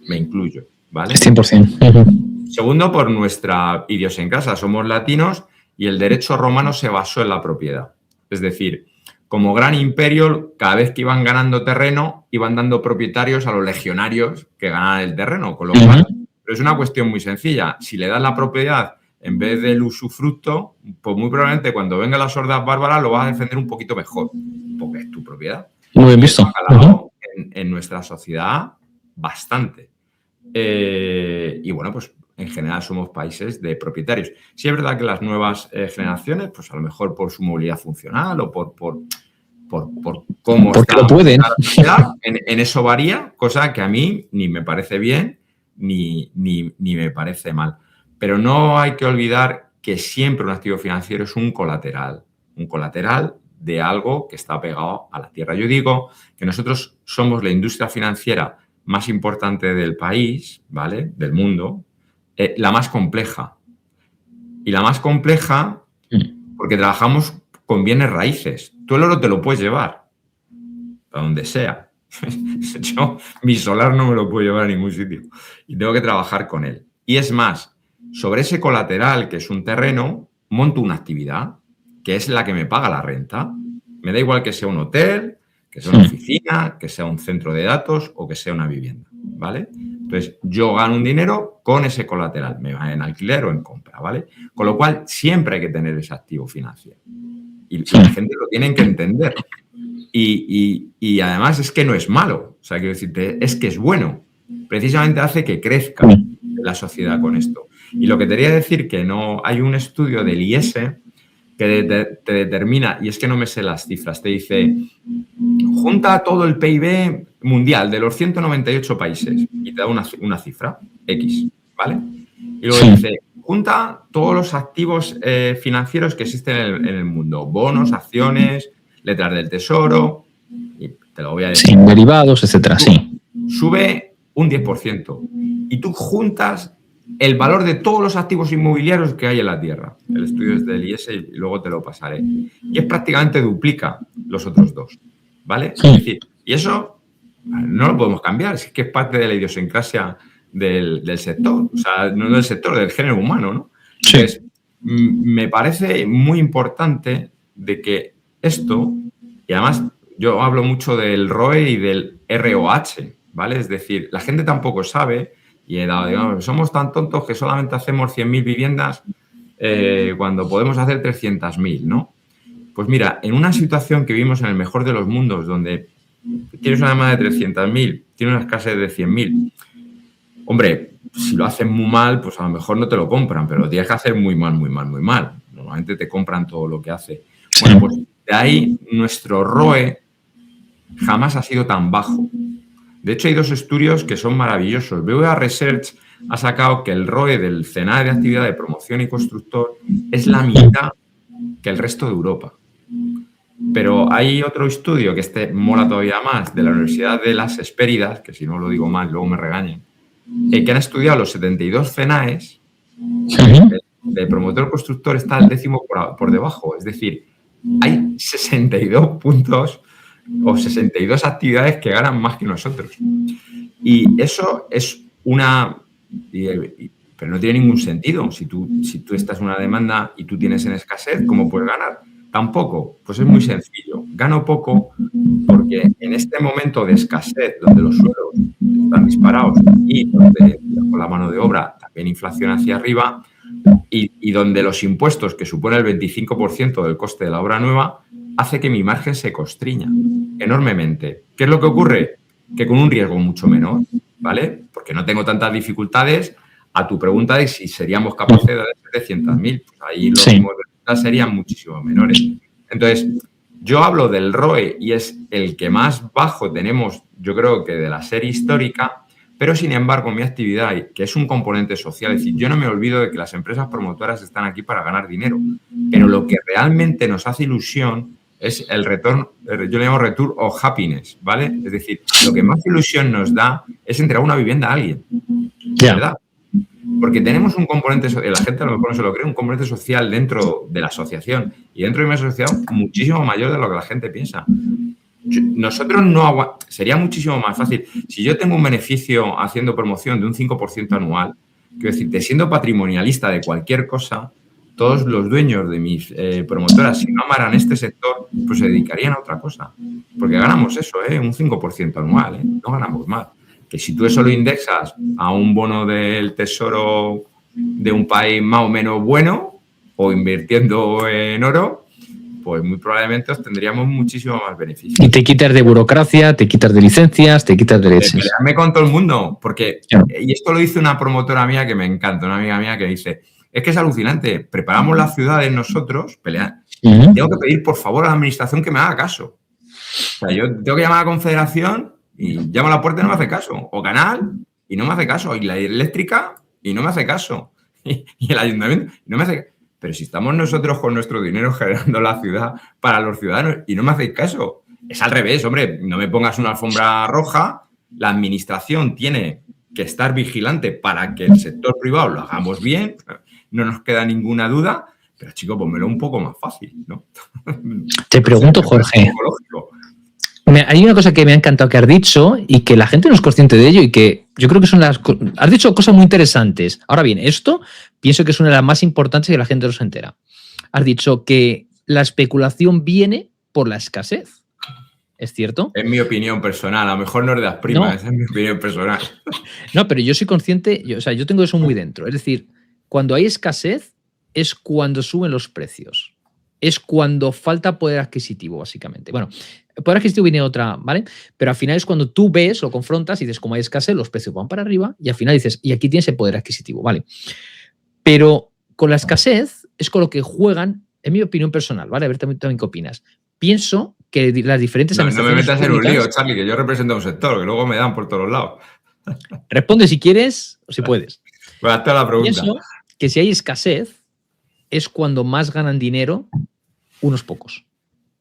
Me incluyo, ¿vale? 100%. Segundo, por nuestra idiosincrasia. Somos latinos y el derecho romano se basó en la propiedad. Es decir, como gran imperio, cada vez que iban ganando terreno, iban dando propietarios a los legionarios que ganaban el terreno. Con lo cual, pero es una cuestión muy sencilla. Si le das la propiedad en vez del usufructo, pues muy probablemente cuando vengan las hordas bárbaras lo vas a defender un poquito mejor, porque es tu propiedad. Muy bien visto. En nuestra sociedad, bastante. Y bueno, pues en general somos países de propietarios. Sí es verdad que las nuevas generaciones, pues a lo mejor por su movilidad funcional o por cómo porque lo pueden. En eso varía, cosa que a mí ni me parece bien ni me parece mal. Pero no hay que olvidar que siempre un activo financiero es un colateral de algo que está pegado a la tierra. Yo digo que nosotros somos la industria financiera más importante del país, ¿vale? Del mundo, la más compleja. Y la más compleja porque trabajamos con bienes raíces. Tú el oro te lo puedes llevar a donde sea. Yo mi solar no me lo puedo llevar a ningún sitio y tengo que trabajar con él. Y es más, sobre ese colateral, que es un terreno, monto una actividad que es la que me paga la renta. Me da igual que sea un hotel, que sea una oficina, que sea un centro de datos o que sea una vivienda, ¿vale? Entonces, yo gano un dinero con ese colateral, me va en alquiler o en compra, ¿vale? Con lo cual, siempre hay que tener ese activo financiero. Y la gente lo tiene que entender. Y además es que no es malo. O sea, quiero decirte, es que es bueno. Precisamente hace que crezca la sociedad con esto. Y lo que te quería decir que no hay un estudio del IES que te determina, y es que no me sé las cifras, te dice, junta todo el PIB mundial de los 198 países y te da una cifra, X, ¿vale? Y luego dice, junta todos los activos financieros que existen en el mundo, bonos, acciones, letras del tesoro, y te lo voy a decir. Sí, derivados, etcétera, sí. Sube un 10%. Y tú juntas el valor de todos los activos inmobiliarios que hay en la Tierra. El estudio es del IES y luego te lo pasaré. Y es prácticamente duplica los otros dos, ¿vale? Sí. Es decir, y eso no lo podemos cambiar, es que es parte de la idiosincrasia del sector, o sea, no del sector, del género humano, ¿no? Sí. Entonces, me parece muy importante de que esto, y además yo hablo mucho del ROE y del ROH, ¿vale? Es decir, la gente tampoco sabe, y digamos, somos tan tontos que solamente hacemos 100.000 viviendas cuando podemos hacer 300.000, ¿no? Pues mira, en una situación que vivimos en el mejor de los mundos, donde tienes una demanda de 300.000, tienes una escasez de 100.000, hombre, si lo hacen muy mal, pues a lo mejor no te lo compran, pero lo tienes que hacer muy mal, muy mal, muy mal. Normalmente te compran todo lo que hace. Bueno, pues de ahí nuestro ROE jamás ha sido tan bajo. De hecho, hay dos estudios que son maravillosos. BVA Research ha sacado que el ROE del CENAE de actividad de promoción y constructor es la mitad que el resto de Europa. Pero hay otro estudio que mola todavía más, de la Universidad de las Hespéridas, que si no lo digo mal, luego me regañen, que han estudiado los 72 CENAEs. El promotor constructor está al 10º por debajo. Es decir, hay 62 puntos o 62 actividades que ganan más que nosotros. Y eso es pero no tiene ningún sentido. Si tú estás en una demanda y tú tienes en escasez, ¿cómo puedes ganar? Tampoco. Pues es muy sencillo. Gano poco porque en este momento de escasez, donde los suelos están disparados y donde con la mano de obra también inflación hacia arriba, y donde los impuestos, que suponen el 25% del coste de la obra nueva, hace que mi margen se constriña enormemente. ¿Qué es lo que ocurre? Que con un riesgo mucho menor, ¿vale? Porque no tengo tantas dificultades. A tu pregunta de si seríamos capaces de dar 700.000, pues ahí los ritmos de ventas serían muchísimo menores. Entonces, yo hablo del ROE y es el que más bajo tenemos, yo creo que de la serie histórica, pero sin embargo mi actividad, que es un componente social, es decir, yo no me olvido de que las empresas promotoras están aquí para ganar dinero, pero lo que realmente nos hace ilusión es el retorno, yo le llamo return of happiness, ¿vale? Es decir, lo que más ilusión nos da es entregar una vivienda a alguien, ¿verdad? Porque tenemos un componente social, la gente a lo mejor no se lo cree, un componente social dentro de la asociación y dentro de mi asociación muchísimo mayor de lo que la gente piensa. Nosotros no sería muchísimo más fácil. Si yo tengo un beneficio haciendo promoción de un 5% anual, quiero decir, siendo patrimonialista de cualquier cosa, todos los dueños de mis promotoras, si no amaran este sector, pues se dedicarían a otra cosa. Porque ganamos eso, un 5% anual, no ganamos más. Que si tú eso lo indexas a un bono del tesoro de un país más o menos bueno o invirtiendo en oro, pues muy probablemente obtendríamos muchísimo más beneficios. Y te quitas de burocracia, te quitas de licencias, te quitas de leches. Pelearme con todo el mundo, porque, y esto lo dice una promotora mía que me encanta, una amiga mía que dice, es que es alucinante, preparamos las ciudades nosotros, pelear, tengo que pedir por favor a la administración que me haga caso. O sea, yo tengo que llamar a la Confederación y llamo a la puerta y no me hace caso, o Canal y no me hace caso, y la eléctrica y no me hace caso, y el ayuntamiento y no me hace caso. Pero si estamos nosotros con nuestro dinero generando la ciudad para los ciudadanos y no me hacéis caso, es al revés, hombre, no me pongas una alfombra roja, la administración tiene que estar vigilante para que el sector privado lo hagamos bien, no nos queda ninguna duda, pero chico, ponmelo un poco más fácil, ¿no? Te pregunto, Jorge, hay una cosa que me ha encantado que has dicho y que la gente no es consciente de ello y que yo creo que son has dicho cosas muy interesantes. Ahora bien, esto pienso que es una de las más importantes y que la gente no se entera. Has dicho que la especulación viene por la escasez. ¿Es cierto? Es mi opinión personal. A lo mejor no es de las primas, esa es mi opinión personal. No, pero yo soy consciente, yo tengo eso muy dentro. Es decir, cuando hay escasez es cuando suben los precios. Es cuando falta poder adquisitivo, básicamente. Bueno, poder adquisitivo viene otra, ¿vale? Pero al final es cuando tú ves, lo confrontas y dices, como hay escasez, los precios van para arriba y al final dices, y aquí tienes el poder adquisitivo, ¿vale? Pero con la escasez es con lo que juegan, en mi opinión personal, ¿vale? A ver también qué opinas. Pienso que las diferentes administraciones no me metas en un lío, Charlie, que yo represento a un sector, que luego me dan por todos lados. Responde si quieres o si puedes. Pues hasta la pregunta. Pienso que si hay escasez es cuando más ganan dinero unos pocos.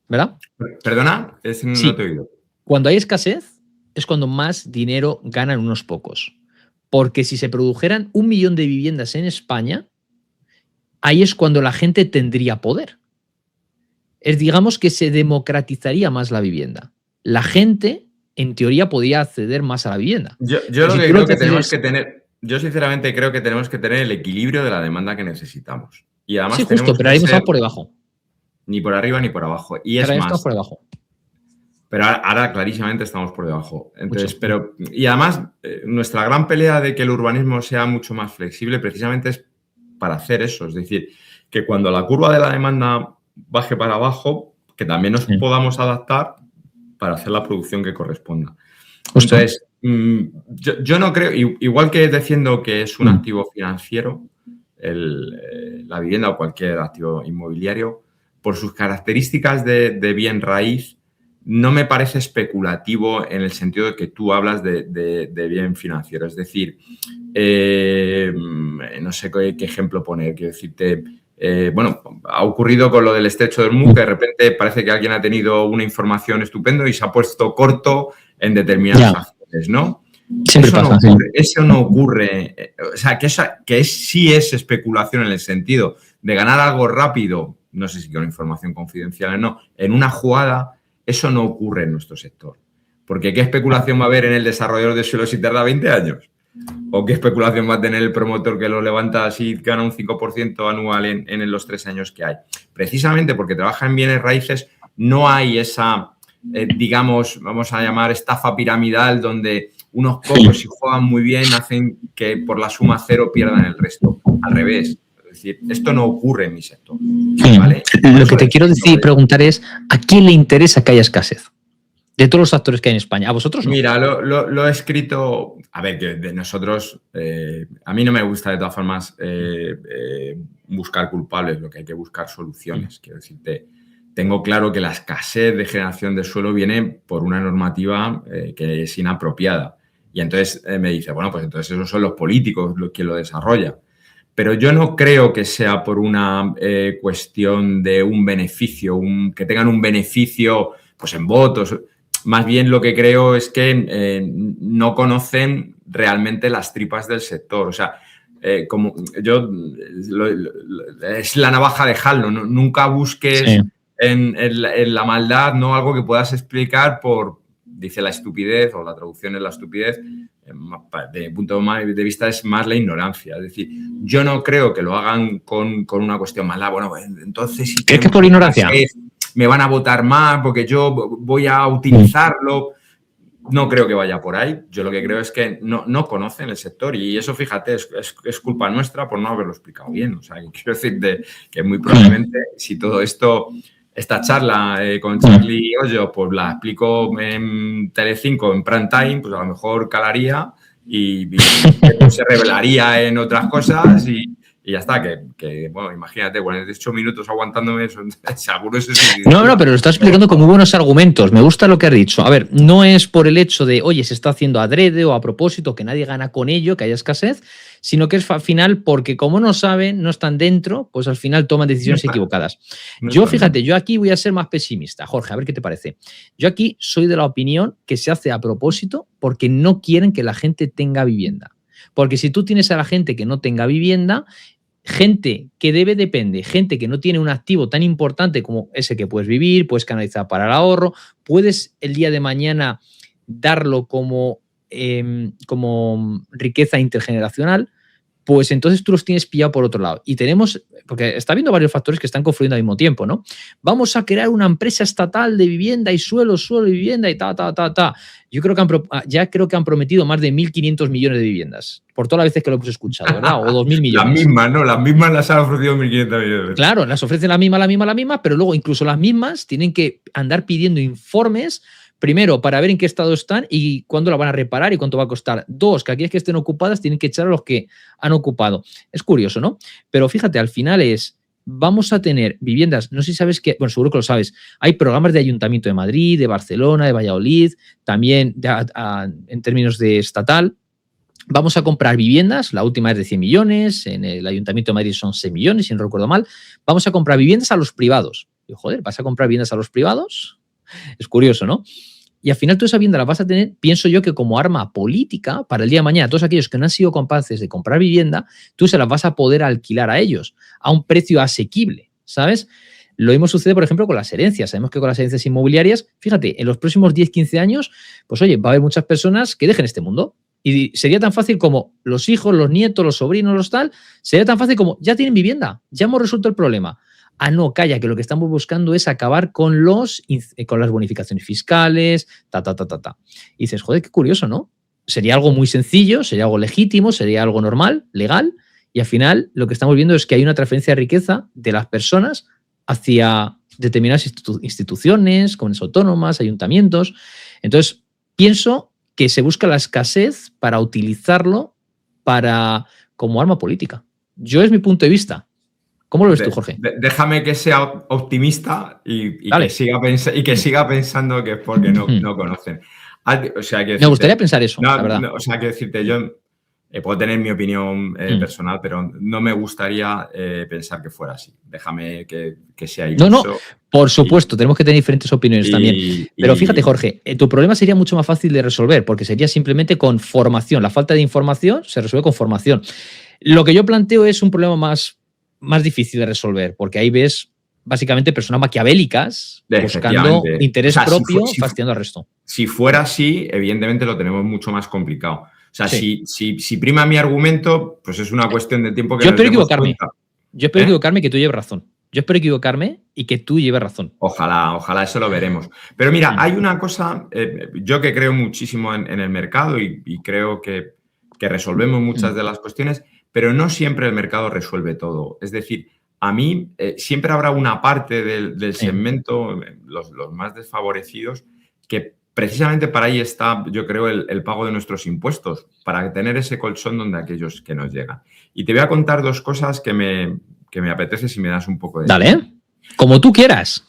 ¿verdad? Perdona, no Sí. te he oído. Cuando hay escasez es cuando más dinero ganan unos pocos. Porque si se produjeran 1 millón de viviendas en España, ahí es cuando la gente tendría poder. Digamos que se democratizaría más la vivienda. La gente, en teoría, podría acceder más a la vivienda. Yo Pero lo si que tú lo creo que haces tenemos es, que tener, yo sinceramente creo que tenemos que tener el equilibrio de la demanda que necesitamos. Y sí, además justo, tenemos pero que ahora mismo estamos ser por debajo. ni por arriba ni por abajo. Y Ahora es mismo estamos más, por debajo. pero ahora clarísimamente estamos por debajo. Entonces, Mucho. y además, nuestra gran pelea de que el urbanismo sea mucho más flexible precisamente es para hacer eso. Es decir, que cuando la curva de la demanda baje para abajo, que también nos Sí. podamos adaptar para hacer la producción que corresponda. Justo. Entonces, yo no creo, igual que defiendo que es un activo financiero, la vivienda o cualquier activo inmobiliario, por sus características de bien raíz, no me parece especulativo en el sentido de que tú hablas de bien financiero. Es decir, no sé qué ejemplo poner, quiero decirte, bueno, ha ocurrido con lo del estrecho de Hormuz, que de repente parece que alguien ha tenido una información estupenda y se ha puesto corto en determinadas acciones, ¿no? Siempre eso pasa, no ocurre, eso no ocurre. O sea, sí es especulación en el sentido de ganar algo rápido, no sé si con información confidencial o no, en una jugada, eso no ocurre en nuestro sector. Porque ¿qué especulación va a haber en el desarrollador de suelo si tarda 20 años? ¿O qué especulación va a tener el promotor que lo levanta si gana un 5% anual en los 3 años que hay? Precisamente porque trabaja en bienes raíces, no hay esa, digamos, vamos a llamar estafa piramidal donde unos pocos, si juegan muy bien, hacen que por la suma cero pierdan el resto. Al revés. Es decir, esto no ocurre en mi sector. ¿Vale? Lo que te quiero preguntar es, ¿a quién le interesa que haya escasez? De todos los actores que hay en España. ¿A vosotros no? Mira, lo he escrito. A ver, que de nosotros, a mí no me gusta de todas formas buscar culpables, lo que hay que buscar soluciones. Quiero decirte, tengo claro que la escasez de generación de suelo viene por una normativa que es inapropiada. Y entonces me dice, bueno, pues entonces esos son los políticos los que lo desarrollan. Pero yo no creo que sea por una cuestión de un beneficio, que tengan un beneficio pues en votos. Más bien lo que creo es que no conocen realmente las tripas del sector. O sea, como yo es la navaja de Hall, ¿no? Nunca busques en la maldad, ¿no? Algo que puedas explicar dice la estupidez, o la traducción es la estupidez, de punto de vista es más la ignorancia. Es decir, yo no creo que lo hagan con una cuestión mala. Bueno, entonces si ¿Crees que por ignorancia? Me van a votar más porque yo voy a utilizarlo. No creo que vaya por ahí. Yo lo que creo es que no conocen el sector y eso, fíjate, es culpa nuestra por no haberlo explicado bien. O sea, quiero decirte que muy probablemente si todo esto, esta charla con Charlie Hoyo, pues la explico en Telecinco, en prime time, pues a lo mejor calaría y se revelaría en otras cosas y ya está, que bueno, imagínate, 48 minutos aguantándome eso, seguro eso sí. No, pero lo estás explicando con muy buenos argumentos. Me gusta lo que has dicho. A ver, no es por el hecho de, oye, se está haciendo adrede o a propósito, que nadie gana con ello, que haya escasez, sino que es al final porque como no saben, no están dentro, pues al final toman decisiones equivocadas. Fíjate, yo aquí voy a ser más pesimista. Jorge, a ver qué te parece. Yo aquí soy de la opinión que se hace a propósito porque no quieren que la gente tenga vivienda. Porque si tú tienes a la gente que no tenga vivienda, gente que depende, gente que no tiene un activo tan importante como ese que puedes vivir, puedes canalizar para el ahorro, puedes el día de mañana darlo como riqueza intergeneracional, pues entonces tú los tienes pillado por otro lado. Y tenemos, porque está habiendo varios factores que están confluyendo al mismo tiempo, ¿no? Vamos a crear una empresa estatal de vivienda y suelo y vivienda y ta. Yo creo que han prometido más de 1.500 millones de viviendas, por todas las veces que lo hemos escuchado, ¿verdad? O 2.000 millones. Las mismas, ¿no? Las mismas las han ofrecido 1.500 millones. Claro, las ofrecen la misma, pero luego incluso las mismas tienen que andar pidiendo informes. Primero, para ver en qué estado están y cuándo la van a reparar y cuánto va a costar. Dos, que aquellas que estén ocupadas tienen que echar a los que han ocupado. Es curioso, ¿no? Pero fíjate, al final vamos a tener viviendas, no sé si sabes que, bueno, seguro que lo sabes, hay programas de Ayuntamiento de Madrid, de Barcelona, de Valladolid, también en términos de estatal. Vamos a comprar viviendas, la última es de 100 millones, en el Ayuntamiento de Madrid son 6 millones, si no recuerdo mal. Vamos a comprar viviendas a los privados. Digo, joder, ¿vas a comprar viviendas a los privados? Es curioso, ¿no? Y al final tú esa vivienda la vas a tener, pienso yo, que como arma política para el día de mañana, todos aquellos que no han sido capaces de comprar vivienda, tú se las vas a poder alquilar a ellos a un precio asequible, ¿sabes? Lo mismo sucede, por ejemplo, con las herencias. Sabemos que con las herencias inmobiliarias, fíjate, en los próximos 10, 15 años, pues oye, va a haber muchas personas que dejen este mundo. Y sería tan fácil como los hijos, los nietos, los sobrinos, los tal, sería tan fácil como ya tienen vivienda, ya hemos resuelto el problema. Ah, no, calla, que lo que estamos buscando es acabar con las bonificaciones fiscales, Y dices, joder, qué curioso, ¿no? Sería algo muy sencillo, sería algo legítimo, sería algo normal, legal, y al final lo que estamos viendo es que hay una transferencia de riqueza de las personas hacia determinadas instituciones, comunidades autónomas, ayuntamientos. Entonces, pienso que se busca la escasez para utilizarlo como arma política. Yo es mi punto de vista. ¿Cómo lo ves tú, Jorge? Déjame que sea optimista y que siga pensando que es porque no conocen. O sea, me gustaría pensar eso, la verdad. O sea, que decirte, yo puedo tener mi opinión personal, pero no me gustaría pensar que fuera así. Déjame que sea iluso. No, por supuesto, tenemos que tener diferentes opiniones también. Pero fíjate, Jorge, tu problema sería mucho más fácil de resolver porque sería simplemente con formación. La falta de información se resuelve con formación. Lo que yo planteo es un problema más difícil de resolver, porque ahí ves básicamente personas maquiavélicas buscando interés propio, fastidiando al resto. Si fuera así, evidentemente lo tenemos mucho más complicado. O sea, si prima mi argumento, pues es una cuestión de tiempo que yo espero equivocarme. Yo espero equivocarme y que tú lleves razón. Yo espero equivocarme y que tú lleves razón. Ojalá, eso lo veremos. Pero mira, hay una cosa, yo que creo muchísimo en el mercado y creo que resolvemos muchas de las cuestiones, pero no siempre el mercado resuelve todo. Es decir, a mí siempre habrá una parte del segmento, los más desfavorecidos, que precisamente para ahí está, yo creo, el pago de nuestros impuestos, para tener ese colchón donde aquellos que nos llegan. Y te voy a contar dos cosas que me apetece si me das un poco de... Dale, como tú quieras.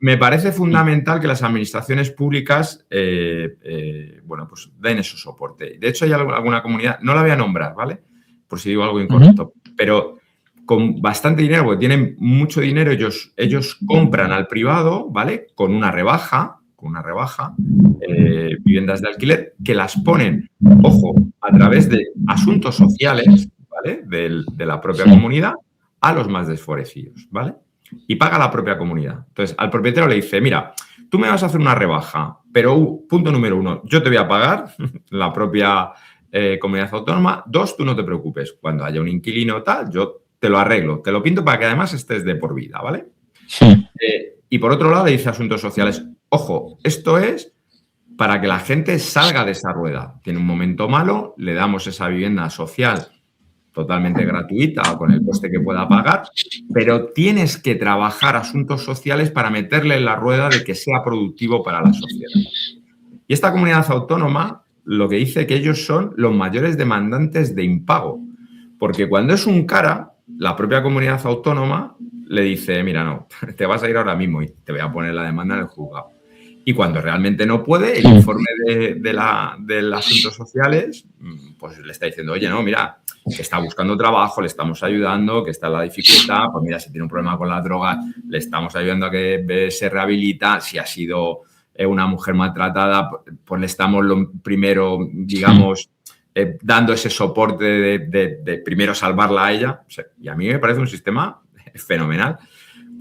Me parece fundamental que las administraciones públicas pues den ese soporte. De hecho, hay alguna comunidad, no la voy a nombrar, ¿vale? Por si digo algo incorrecto, pero con bastante dinero, porque tienen mucho dinero, ellos compran al privado, ¿vale? Con una rebaja, viviendas de alquiler, que las ponen, ojo, a través de asuntos sociales, ¿vale? De la propia comunidad a los más desfavorecidos, ¿vale? Y paga la propia comunidad. Entonces, al propietario le dice, mira, tú me vas a hacer una rebaja, pero punto número 1, yo te voy a pagar la propia comunidad autónoma. 2, tú no te preocupes. Cuando haya un inquilino tal, yo te lo arreglo, te lo pinto para que además estés de por vida, ¿vale? Sí. Y por otro lado le dice asuntos sociales, ojo, esto es para que la gente salga de esa rueda. Tiene un momento malo, le damos esa vivienda social totalmente gratuita o con el coste que pueda pagar, pero tienes que trabajar asuntos sociales para meterle en la rueda de que sea productivo para la sociedad. Y esta comunidad autónoma lo que dice que ellos son los mayores demandantes de impago, porque cuando es un cara, la propia comunidad autónoma le dice, mira, no, te vas a ir ahora mismo y te voy a poner la demanda en el juzgado. Y cuando realmente no puede, el informe de asuntos sociales, pues le está diciendo, oye, no, mira, que está buscando trabajo, le estamos ayudando, que está en la dificultad, pues mira, si tiene un problema con la droga, le estamos ayudando a que se rehabilita, si ha sido una mujer maltratada, pues le estamos primero, digamos, dando ese soporte de primero salvarla a ella. O sea, y a mí me parece un sistema fenomenal.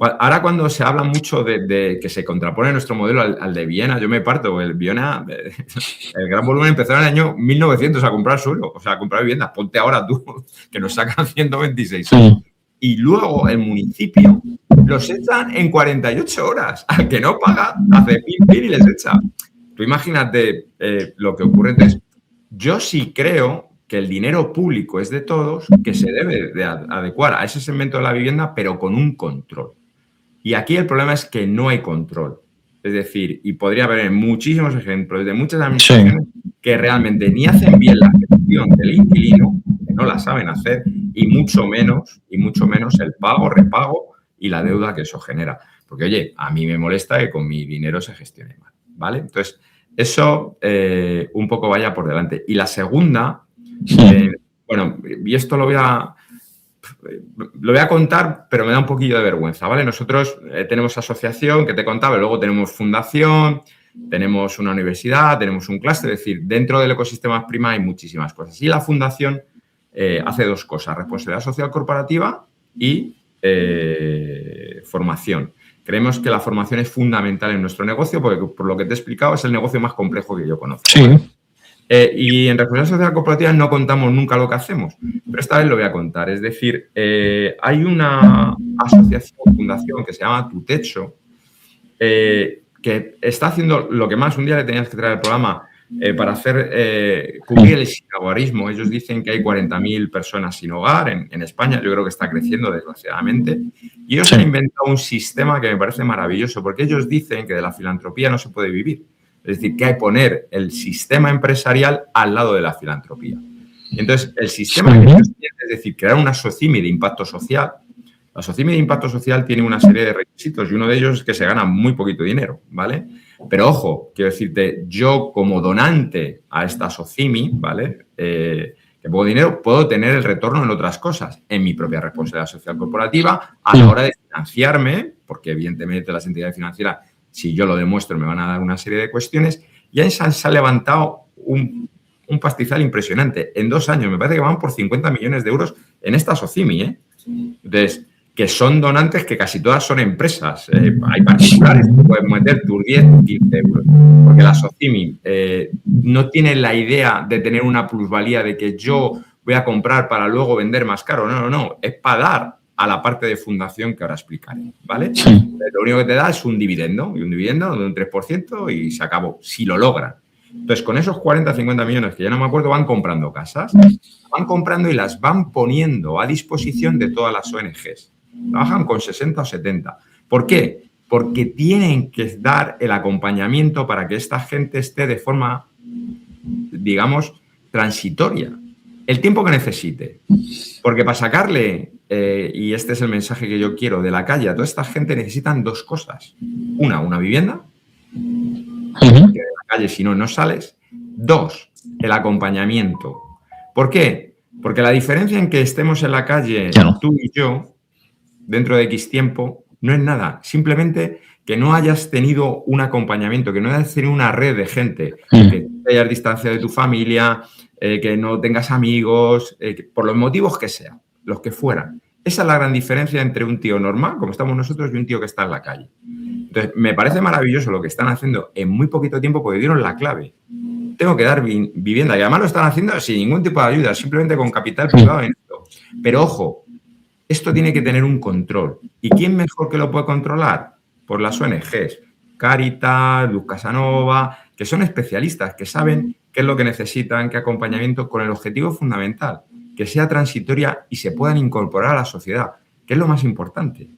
Ahora cuando se habla mucho de que se contrapone nuestro modelo al de Viena, yo me parto. El Viena, el gran volumen empezó en el año 1900 a comprar suelo, o sea, a comprar viviendas. Ponte ahora tú, que nos sacan 126 años. Y luego el municipio los echan en 48 horas. Al que no paga, hace pin y les echa. Tú imagínate lo que ocurre. Entonces, yo sí creo que el dinero público es de todos, que se debe de adecuar a ese segmento de la vivienda, pero con un control. Y aquí el problema es que no hay control. Es decir, y podría haber muchísimos ejemplos de muchas administraciones que realmente ni hacen bien la gestión del inquilino, que no la saben hacer, y mucho menos el pago, repago y la deuda que eso genera. Porque, oye, a mí me molesta que con mi dinero se gestione mal, ¿vale? Entonces, eso un poco vaya por delante. Y la segunda, y esto lo voy a lo voy a contar, pero me da un poquillo de vergüenza, ¿vale? Nosotros tenemos asociación que te contaba, y luego tenemos fundación, tenemos una universidad, tenemos un clúster, es decir, dentro del ecosistema Prima hay muchísimas cosas. Y la fundación hace dos cosas, responsabilidad social corporativa y formación. Creemos que la formación es fundamental en nuestro negocio porque, por lo que te he explicado, es el negocio más complejo que yo conozco. Sí. ¿Vale? Y en responsabilidad social corporativa no contamos nunca lo que hacemos, pero esta vez lo voy a contar. Es decir, hay una asociación o fundación que se llama Tu Techo, que está haciendo lo que más. Un día le tenías que traer el programa para hacer cubrir el sinhogarismo. Ellos dicen que hay 40.000 personas sin hogar en España. Yo creo que está creciendo, desgraciadamente. Y ellos han inventado un sistema que me parece maravilloso, porque ellos dicen que de la filantropía no se puede vivir. Es decir, que hay que poner el sistema empresarial al lado de la filantropía. Entonces, el sistema que ellos tienen, es decir, crear una SOCIMI de impacto social. La SOCIMI de impacto social tiene una serie de requisitos y uno de ellos es que se gana muy poquito dinero, ¿vale? Pero ojo, quiero decirte, yo como donante a esta SOCIMI, ¿vale? Que pongo dinero, puedo tener el retorno en otras cosas, en mi propia responsabilidad social corporativa, a la hora de financiarme, porque evidentemente las entidades financieras, si yo lo demuestro, me van a dar una serie de cuestiones. Y ahí se ha levantado un pastizal impresionante. En 2 años, me parece que van por 50 millones de euros en esta SOCIMI, ¿eh? Entonces, que son donantes que casi todas son empresas. Hay particulares que pueden meter tus 10 o 15 euros. Porque la SOCIMI no tiene la idea de tener una plusvalía de que yo voy a comprar para luego vender más caro. No, no, no. Es para dar a la parte de fundación que ahora explicaré, ¿vale? Lo único que te da es un dividendo, y un dividendo de un 3% y se acabó, si lo logran. Entonces, con esos 40, 50 millones, que ya no me acuerdo, van comprando casas, van comprando y las van poniendo a disposición de todas las ONGs. Trabajan con 60 o 70. ¿Por qué? Porque tienen que dar el acompañamiento para que esta gente esté de forma, digamos, transitoria. El tiempo que necesite. Porque para sacarle, y este es el mensaje que yo quiero, de la calle a toda esta gente necesitan 2 cosas. Una vivienda. Porque de la calle, si no, no sales. 2, el acompañamiento. ¿Por qué? Porque la diferencia en que estemos en la calle, tú y yo, dentro de X tiempo, no es nada. Simplemente que no hayas tenido un acompañamiento, que no hayas tenido una red de gente, que te hayas distanciado de tu familia, que no tengas amigos, por los motivos que sean, los que fueran. Esa es la gran diferencia entre un tío normal, como estamos nosotros, y un tío que está en la calle. Entonces, me parece maravilloso lo que están haciendo en muy poquito tiempo porque dieron la clave. Tengo que dar vivienda y además lo están haciendo sin ningún tipo de ayuda, simplemente con capital privado en esto. Pero ojo, esto tiene que tener un control. ¿Y quién mejor que lo puede controlar? Por las ONGs, Cáritas, Luz Casanova, que son especialistas, que saben qué es lo que necesitan, qué acompañamiento, con el objetivo fundamental, que sea transitoria y se puedan incorporar a la sociedad, que es lo más importante.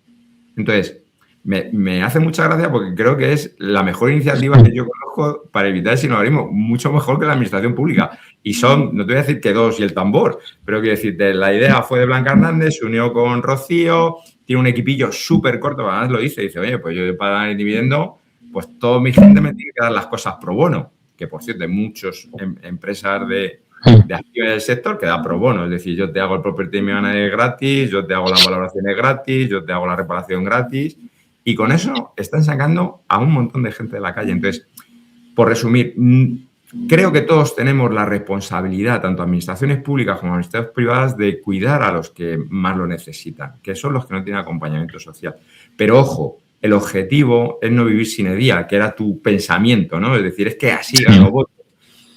Entonces, me hace mucha gracia porque creo que es la mejor iniciativa que yo conozco para evitar el sinhogarismo, mucho mejor que la administración pública. Y son, no te voy a decir que 2 y el tambor, pero quiero decirte, la idea fue de Blanca Hernández, se unió con Rocío, tiene un equipillo súper corto, además lo dice, oye, pues yo para dar el dividendo, pues toda mi gente me tiene que dar las cosas pro bono, que por cierto hay muchas empresas de acciones del sector que da pro bono, es decir, yo te hago el property management gratis, yo te hago las valoraciones gratis, yo te hago la reparación gratis, y con eso están sacando a un montón de gente de la calle. Entonces, por resumir, creo que todos tenemos la responsabilidad, tanto administraciones públicas como administraciones privadas, de cuidar a los que más lo necesitan, que son los que no tienen acompañamiento social. Pero ojo, el objetivo es no vivir sin día, que era tu pensamiento, ¿no? Es decir, es que así gano votos.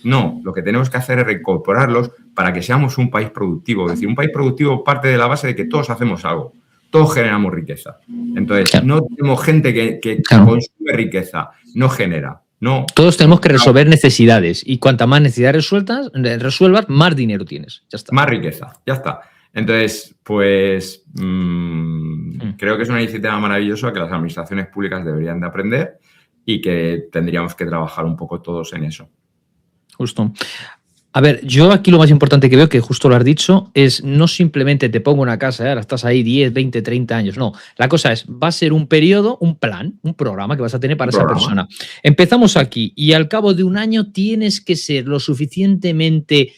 No, lo que tenemos que hacer es reincorporarlos para que seamos un país productivo. Es decir, un país productivo parte de la base de que todos hacemos algo. Todos generamos riqueza. Entonces, no tenemos gente que consume riqueza, no genera. No. Todos tenemos que resolver necesidades y cuanta más necesidades resuelvas, más dinero tienes. Ya está. Más riqueza, ya está. Entonces, pues creo que es una iniciativa maravillosa que las administraciones públicas deberían de aprender y que tendríamos que trabajar un poco todos en eso. Justo. A ver, yo aquí lo más importante que veo, que justo lo has dicho, es no simplemente te pongo una casa, ahora estás ahí 10, 20, 30 años. No, la cosa es, va a ser un periodo, un plan, un programa que vas a tener para esa persona. Empezamos aquí y al cabo de un año tienes que ser lo suficientemente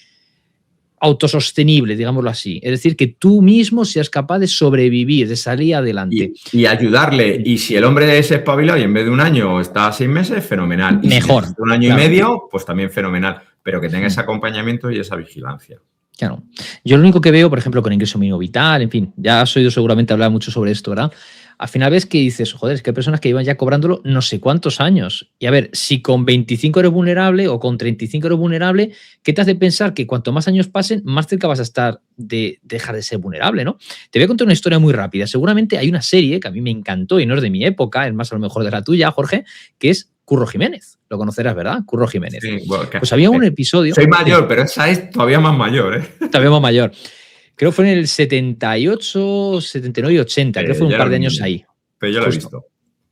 autosostenible, digámoslo así. Es decir, que tú mismo seas capaz de sobrevivir, de salir adelante. Y ayudarle. Y si el hombre es espabilado y en vez de un año está 6 meses, fenomenal. Y mejor. Si un año y medio, pues también fenomenal. Pero que tenga ese acompañamiento y esa vigilancia. Claro. Yo lo único que veo, por ejemplo, con ingreso mínimo vital, en fin, ya has oído seguramente hablar mucho sobre esto, ¿verdad? Al final ves que dices, joder, es que hay personas que llevan ya cobrándolo no sé cuántos años. Y a ver, si con 25 eres vulnerable o con 35 eres vulnerable, ¿qué te hace pensar que cuanto más años pasen, más cerca vas a estar de dejar de ser vulnerable, ¿no? Te voy a contar una historia muy rápida. Seguramente hay una serie que a mí me encantó y no es de mi época, es más a lo mejor de la tuya, Jorge, que es Curro Jiménez. Lo conocerás, ¿verdad? Curro Jiménez. Sí, bueno, pues había un episodio... Soy mayor, pero esa es todavía más mayor, ¿eh? Todavía más mayor. Creo que fue en el 78, 79 y 80. Creo que fue un par de años ahí. Pero yo lo he visto.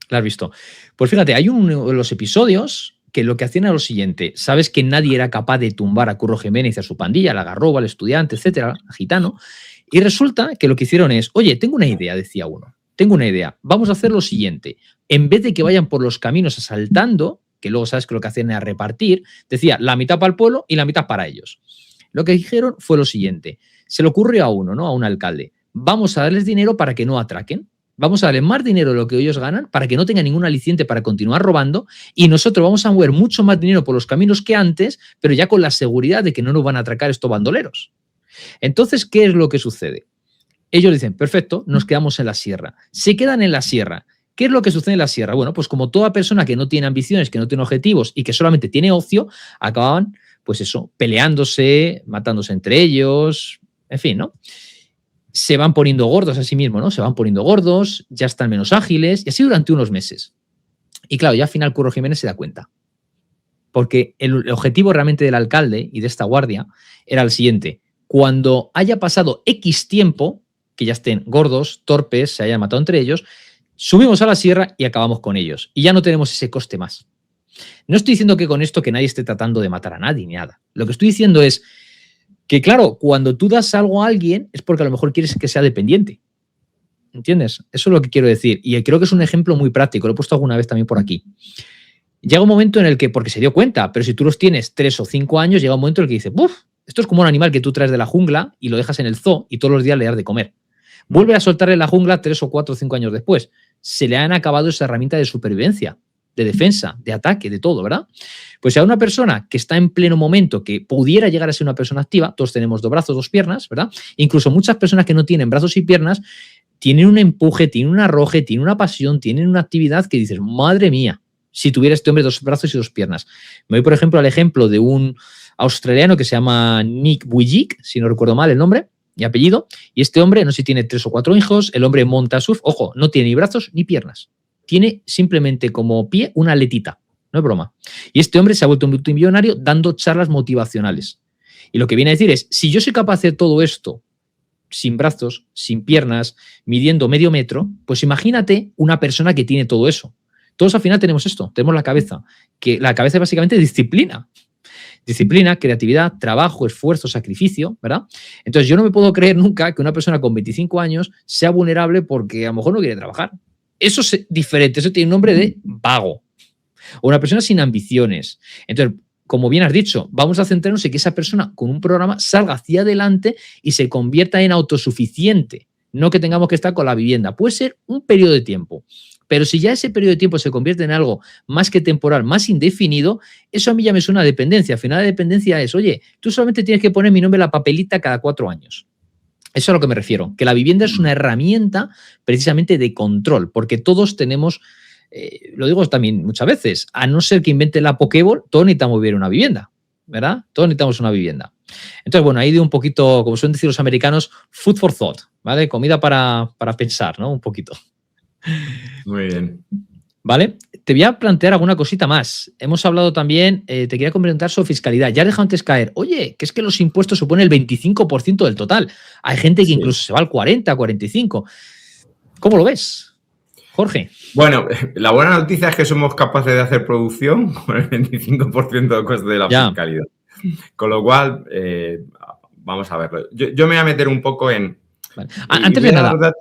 Lo has visto. Pues fíjate, hay uno de los episodios que lo que hacían era lo siguiente. Sabes que nadie era capaz de tumbar a Curro Jiménez y a su pandilla, la Garroba, al estudiante, etcétera, al gitano. Y resulta que lo que hicieron es, oye, tengo una idea, decía uno. Tengo una idea. Vamos a hacer lo siguiente. En vez de que vayan por los caminos asaltando, que luego sabes que lo que hacían era repartir, decía la mitad para el pueblo y la mitad para ellos. Lo que dijeron fue lo siguiente. Se le ocurrió a uno, ¿no? A un alcalde. Vamos a darles dinero para que no atraquen. Vamos a darle más dinero de lo que ellos ganan para que no tengan ningún aliciente para continuar robando y nosotros vamos a mover mucho más dinero por los caminos que antes, pero ya con la seguridad de que no nos van a atracar estos bandoleros. Entonces, ¿qué es lo que sucede? Ellos dicen, perfecto, nos quedamos en la sierra. Se quedan en la sierra. ¿Qué es lo que sucede en la sierra? Bueno, pues como toda persona que no tiene ambiciones, que no tiene objetivos y que solamente tiene ocio, acababan, pues eso, peleándose, matándose entre ellos, en fin, ¿no? Se van poniendo gordos a sí mismos, ¿no? Se van poniendo gordos, ya están menos ágiles, y así durante unos meses. Y claro, ya al final Curro Jiménez se da cuenta. Porque el objetivo realmente del alcalde y de esta guardia era el siguiente. Cuando haya pasado X tiempo, que ya estén gordos, torpes, se hayan matado entre ellos, subimos a la sierra y acabamos con ellos. Y ya no tenemos ese coste más. No estoy diciendo que con esto que nadie esté tratando de matar a nadie ni nada. Lo que estoy diciendo es que, claro, cuando tú das algo a alguien es porque a lo mejor quieres que sea dependiente. ¿Entiendes? Eso es lo que quiero decir. Y creo que es un ejemplo muy práctico. Lo he puesto alguna vez también por aquí. Llega un momento en el que, porque se dio cuenta, pero si tú los tienes 3 o 5 años, llega un momento en el que dice, ¡buf! Esto es como un animal que tú traes de la jungla y lo dejas en el zoo y todos los días le das de comer. Vuelve a soltarle la jungla 3 o 4 o 5 años después. Se le han acabado esa herramienta de supervivencia, de defensa, de ataque, de todo, ¿verdad? Pues si a una persona que está en pleno momento, que pudiera llegar a ser una persona activa, todos tenemos 2 brazos, 2 piernas, ¿verdad? Incluso muchas personas que no tienen brazos y piernas tienen un empuje, tienen un arroje, tienen una pasión, tienen una actividad que dices, madre mía, si tuviera este hombre 2 brazos y 2 piernas. Me voy, por ejemplo, al ejemplo de un australiano que se llama Nick Vujicic, si no recuerdo mal el nombre y apellido, y este hombre, no sé si tiene 3 o 4 hijos, el hombre monta surf, ojo, no tiene ni brazos ni piernas. Tiene simplemente como pie una aletita, no es broma. Y este hombre se ha vuelto multimillonario dando charlas motivacionales. Y lo que viene a decir es, si yo soy capaz de hacer todo esto sin brazos, sin piernas, midiendo medio metro, pues imagínate una persona que tiene todo eso. Todos al final tenemos esto, tenemos la cabeza, que la cabeza es básicamente disciplina. Disciplina, creatividad, trabajo, esfuerzo, sacrificio, ¿verdad? Entonces yo no me puedo creer nunca que una persona con 25 años sea vulnerable porque a lo mejor no quiere trabajar. Eso es diferente, eso tiene un nombre de vago. O una persona sin ambiciones. Entonces, como bien has dicho, vamos a centrarnos en que esa persona con un programa salga hacia adelante y se convierta en autosuficiente. No que tengamos que estar con la vivienda. Puede ser un periodo de tiempo. Pero si ya ese periodo de tiempo se convierte en algo más que temporal, más indefinido, eso a mí ya me suena a dependencia. Al final la dependencia es, oye, tú solamente tienes que poner mi nombre en la papelita cada 4 años. Eso es a lo que me refiero, que la vivienda es una herramienta precisamente de control, porque todos tenemos, lo digo también muchas veces, a no ser que invente la Pokéball, todos necesitamos vivir una vivienda, ¿verdad? Todos necesitamos una vivienda. Entonces, bueno, ahí de un poquito, como suelen decir los americanos, food for thought, ¿vale? Comida para pensar, ¿no? Un poquito. Muy bien. ¿Vale? Te voy a plantear alguna cosita más. Hemos hablado también, te quería comentar sobre fiscalidad. Ya has dejado antes caer, oye, que es que los impuestos suponen el 25% del total. Hay gente que incluso se va al 40, 45. ¿Cómo lo ves, Jorge? Bueno, la buena noticia es que somos capaces de hacer producción con el 25% del coste de la fiscalidad. Con lo cual, vamos a verlo. Yo me voy a meter un poco en... Vale. Antes de nada...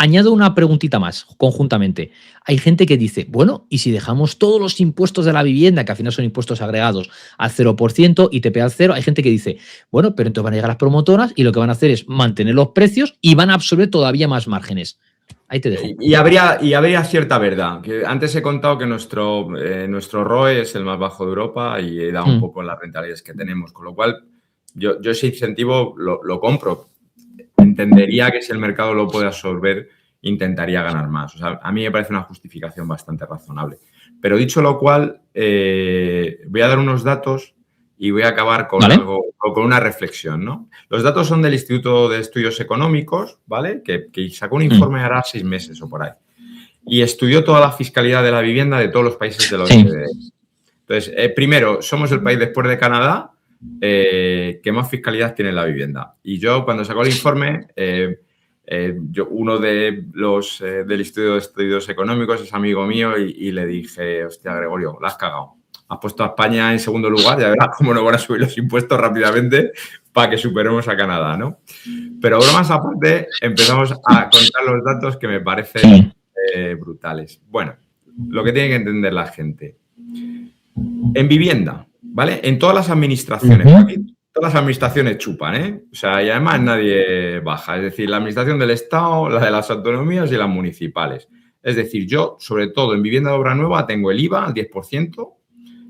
añado una preguntita más, conjuntamente. Hay gente que dice, bueno, ¿y si dejamos todos los impuestos de la vivienda, que al final son impuestos agregados, al 0% y TP al 0? Hay gente que dice, bueno, pero entonces van a llegar las promotoras y lo que van a hacer es mantener los precios y van a absorber todavía más márgenes. Ahí te dejo. Y habría cierta verdad. Que antes he contado que nuestro ROE es el más bajo de Europa y he dado un poco las rentabilidades que tenemos, con lo cual yo ese incentivo lo compro. Entendería que si el mercado lo puede absorber, intentaría ganar más. O sea, a mí me parece una justificación bastante razonable. Pero dicho lo cual, voy a dar unos datos y voy a acabar con algo, o con una reflexión, ¿no? Los datos son del Instituto de Estudios Económicos, ¿vale? Que sacó un informe hará 6 meses o por ahí. Y estudió toda la fiscalidad de la vivienda de todos los países de la OCDE. Entonces, primero, somos el país después de Canadá que más fiscalidad tiene la vivienda. Y yo, cuando sacó el informe, uno de los del Instituto de Estudios Económicos es amigo mío y le dije, hostia, Gregorio, la has cagado. Has puesto a España en segundo lugar, ya verás cómo nos van a subir los impuestos rápidamente para que superemos a Canadá, ¿no? Pero bromas aparte, empezamos a contar los datos que me parecen brutales. Bueno, lo que tiene que entender la gente. En vivienda, ¿vale? En todas las administraciones, aquí, todas las administraciones chupan, ¿eh? O sea, y además nadie baja. Es decir, la administración del Estado, la de las autonomías y las municipales. Es decir, yo, sobre todo en vivienda de obra nueva, tengo el IVA al 10%.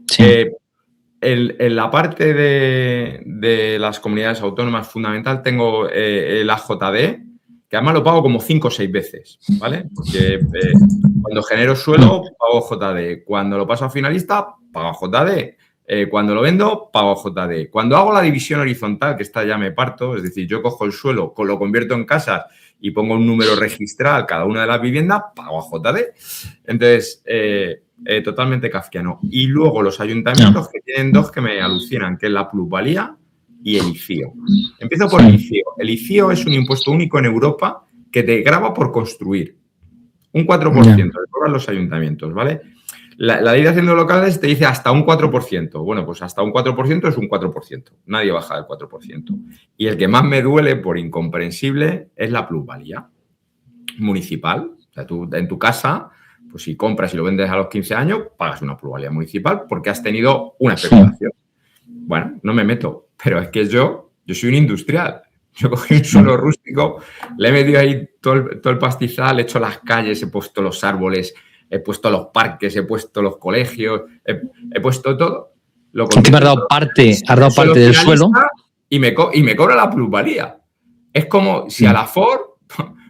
Sí. En la parte de las comunidades autónomas fundamental tengo el AJD, que además lo pago como 5 o 6 veces, ¿vale? Porque cuando genero suelo, pago JD. Cuando lo paso a finalista, pago JD. Cuando lo vendo, pago JD. Cuando hago la división horizontal, que esta ya me parto, es decir, yo cojo el suelo, lo convierto en casas y pongo un número registral cada una de las viviendas, pago a JD. Entonces, totalmente kafkiano. Y luego los ayuntamientos que tienen dos que me alucinan, que es la plusvalía y el ICIO. Empiezo por el ICIO. El ICIO es un impuesto único en Europa que te grava por construir. Un 4% de todos los ayuntamientos, ¿vale? La ley de haciendas locales te dice hasta un 4%. Bueno, pues hasta un 4% es un 4%. Nadie baja del 4%. Y el que más me duele, por incomprensible, es la plusvalía municipal. O sea, tú en tu casa, pues si compras y lo vendes a los 15 años, pagas una plusvalía municipal porque has tenido una especulación. Bueno, no me meto, pero es que yo soy un industrial. Yo cogí un suelo rústico, le he metido ahí todo el pastizal, he hecho las calles, he puesto los árboles, he puesto los parques, he puesto los colegios, he puesto todo. ¿Qué me has dado parte del suelo? Y me cobra la plusvalía. Es como si a la Ford,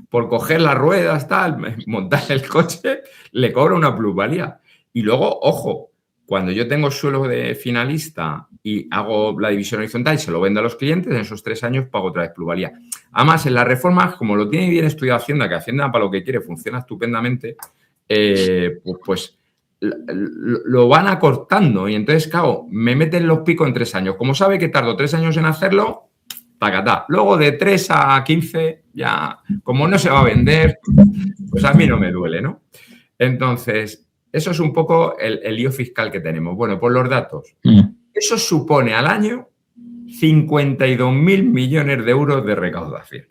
por coger las ruedas, tal, montar el coche, le cobra una plusvalía. Y luego, ojo, cuando yo tengo suelo de finalista y hago la división horizontal y se lo vendo a los clientes, en esos 3 años pago otra vez plusvalía. Además, en las reformas, como lo tiene bien estudiado Hacienda, que Hacienda para lo que quiere funciona estupendamente, pues lo van acortando y entonces, claro, me meten los picos en 3 años. Como sabe que tardo 3 años en hacerlo, tacatá. Luego de 3 a 15, ya, como no se va a vender, pues a mí no me duele, ¿no? Entonces, eso es un poco el lío fiscal que tenemos. Bueno, por los datos. Eso supone al año 52.000 millones de euros de recaudación.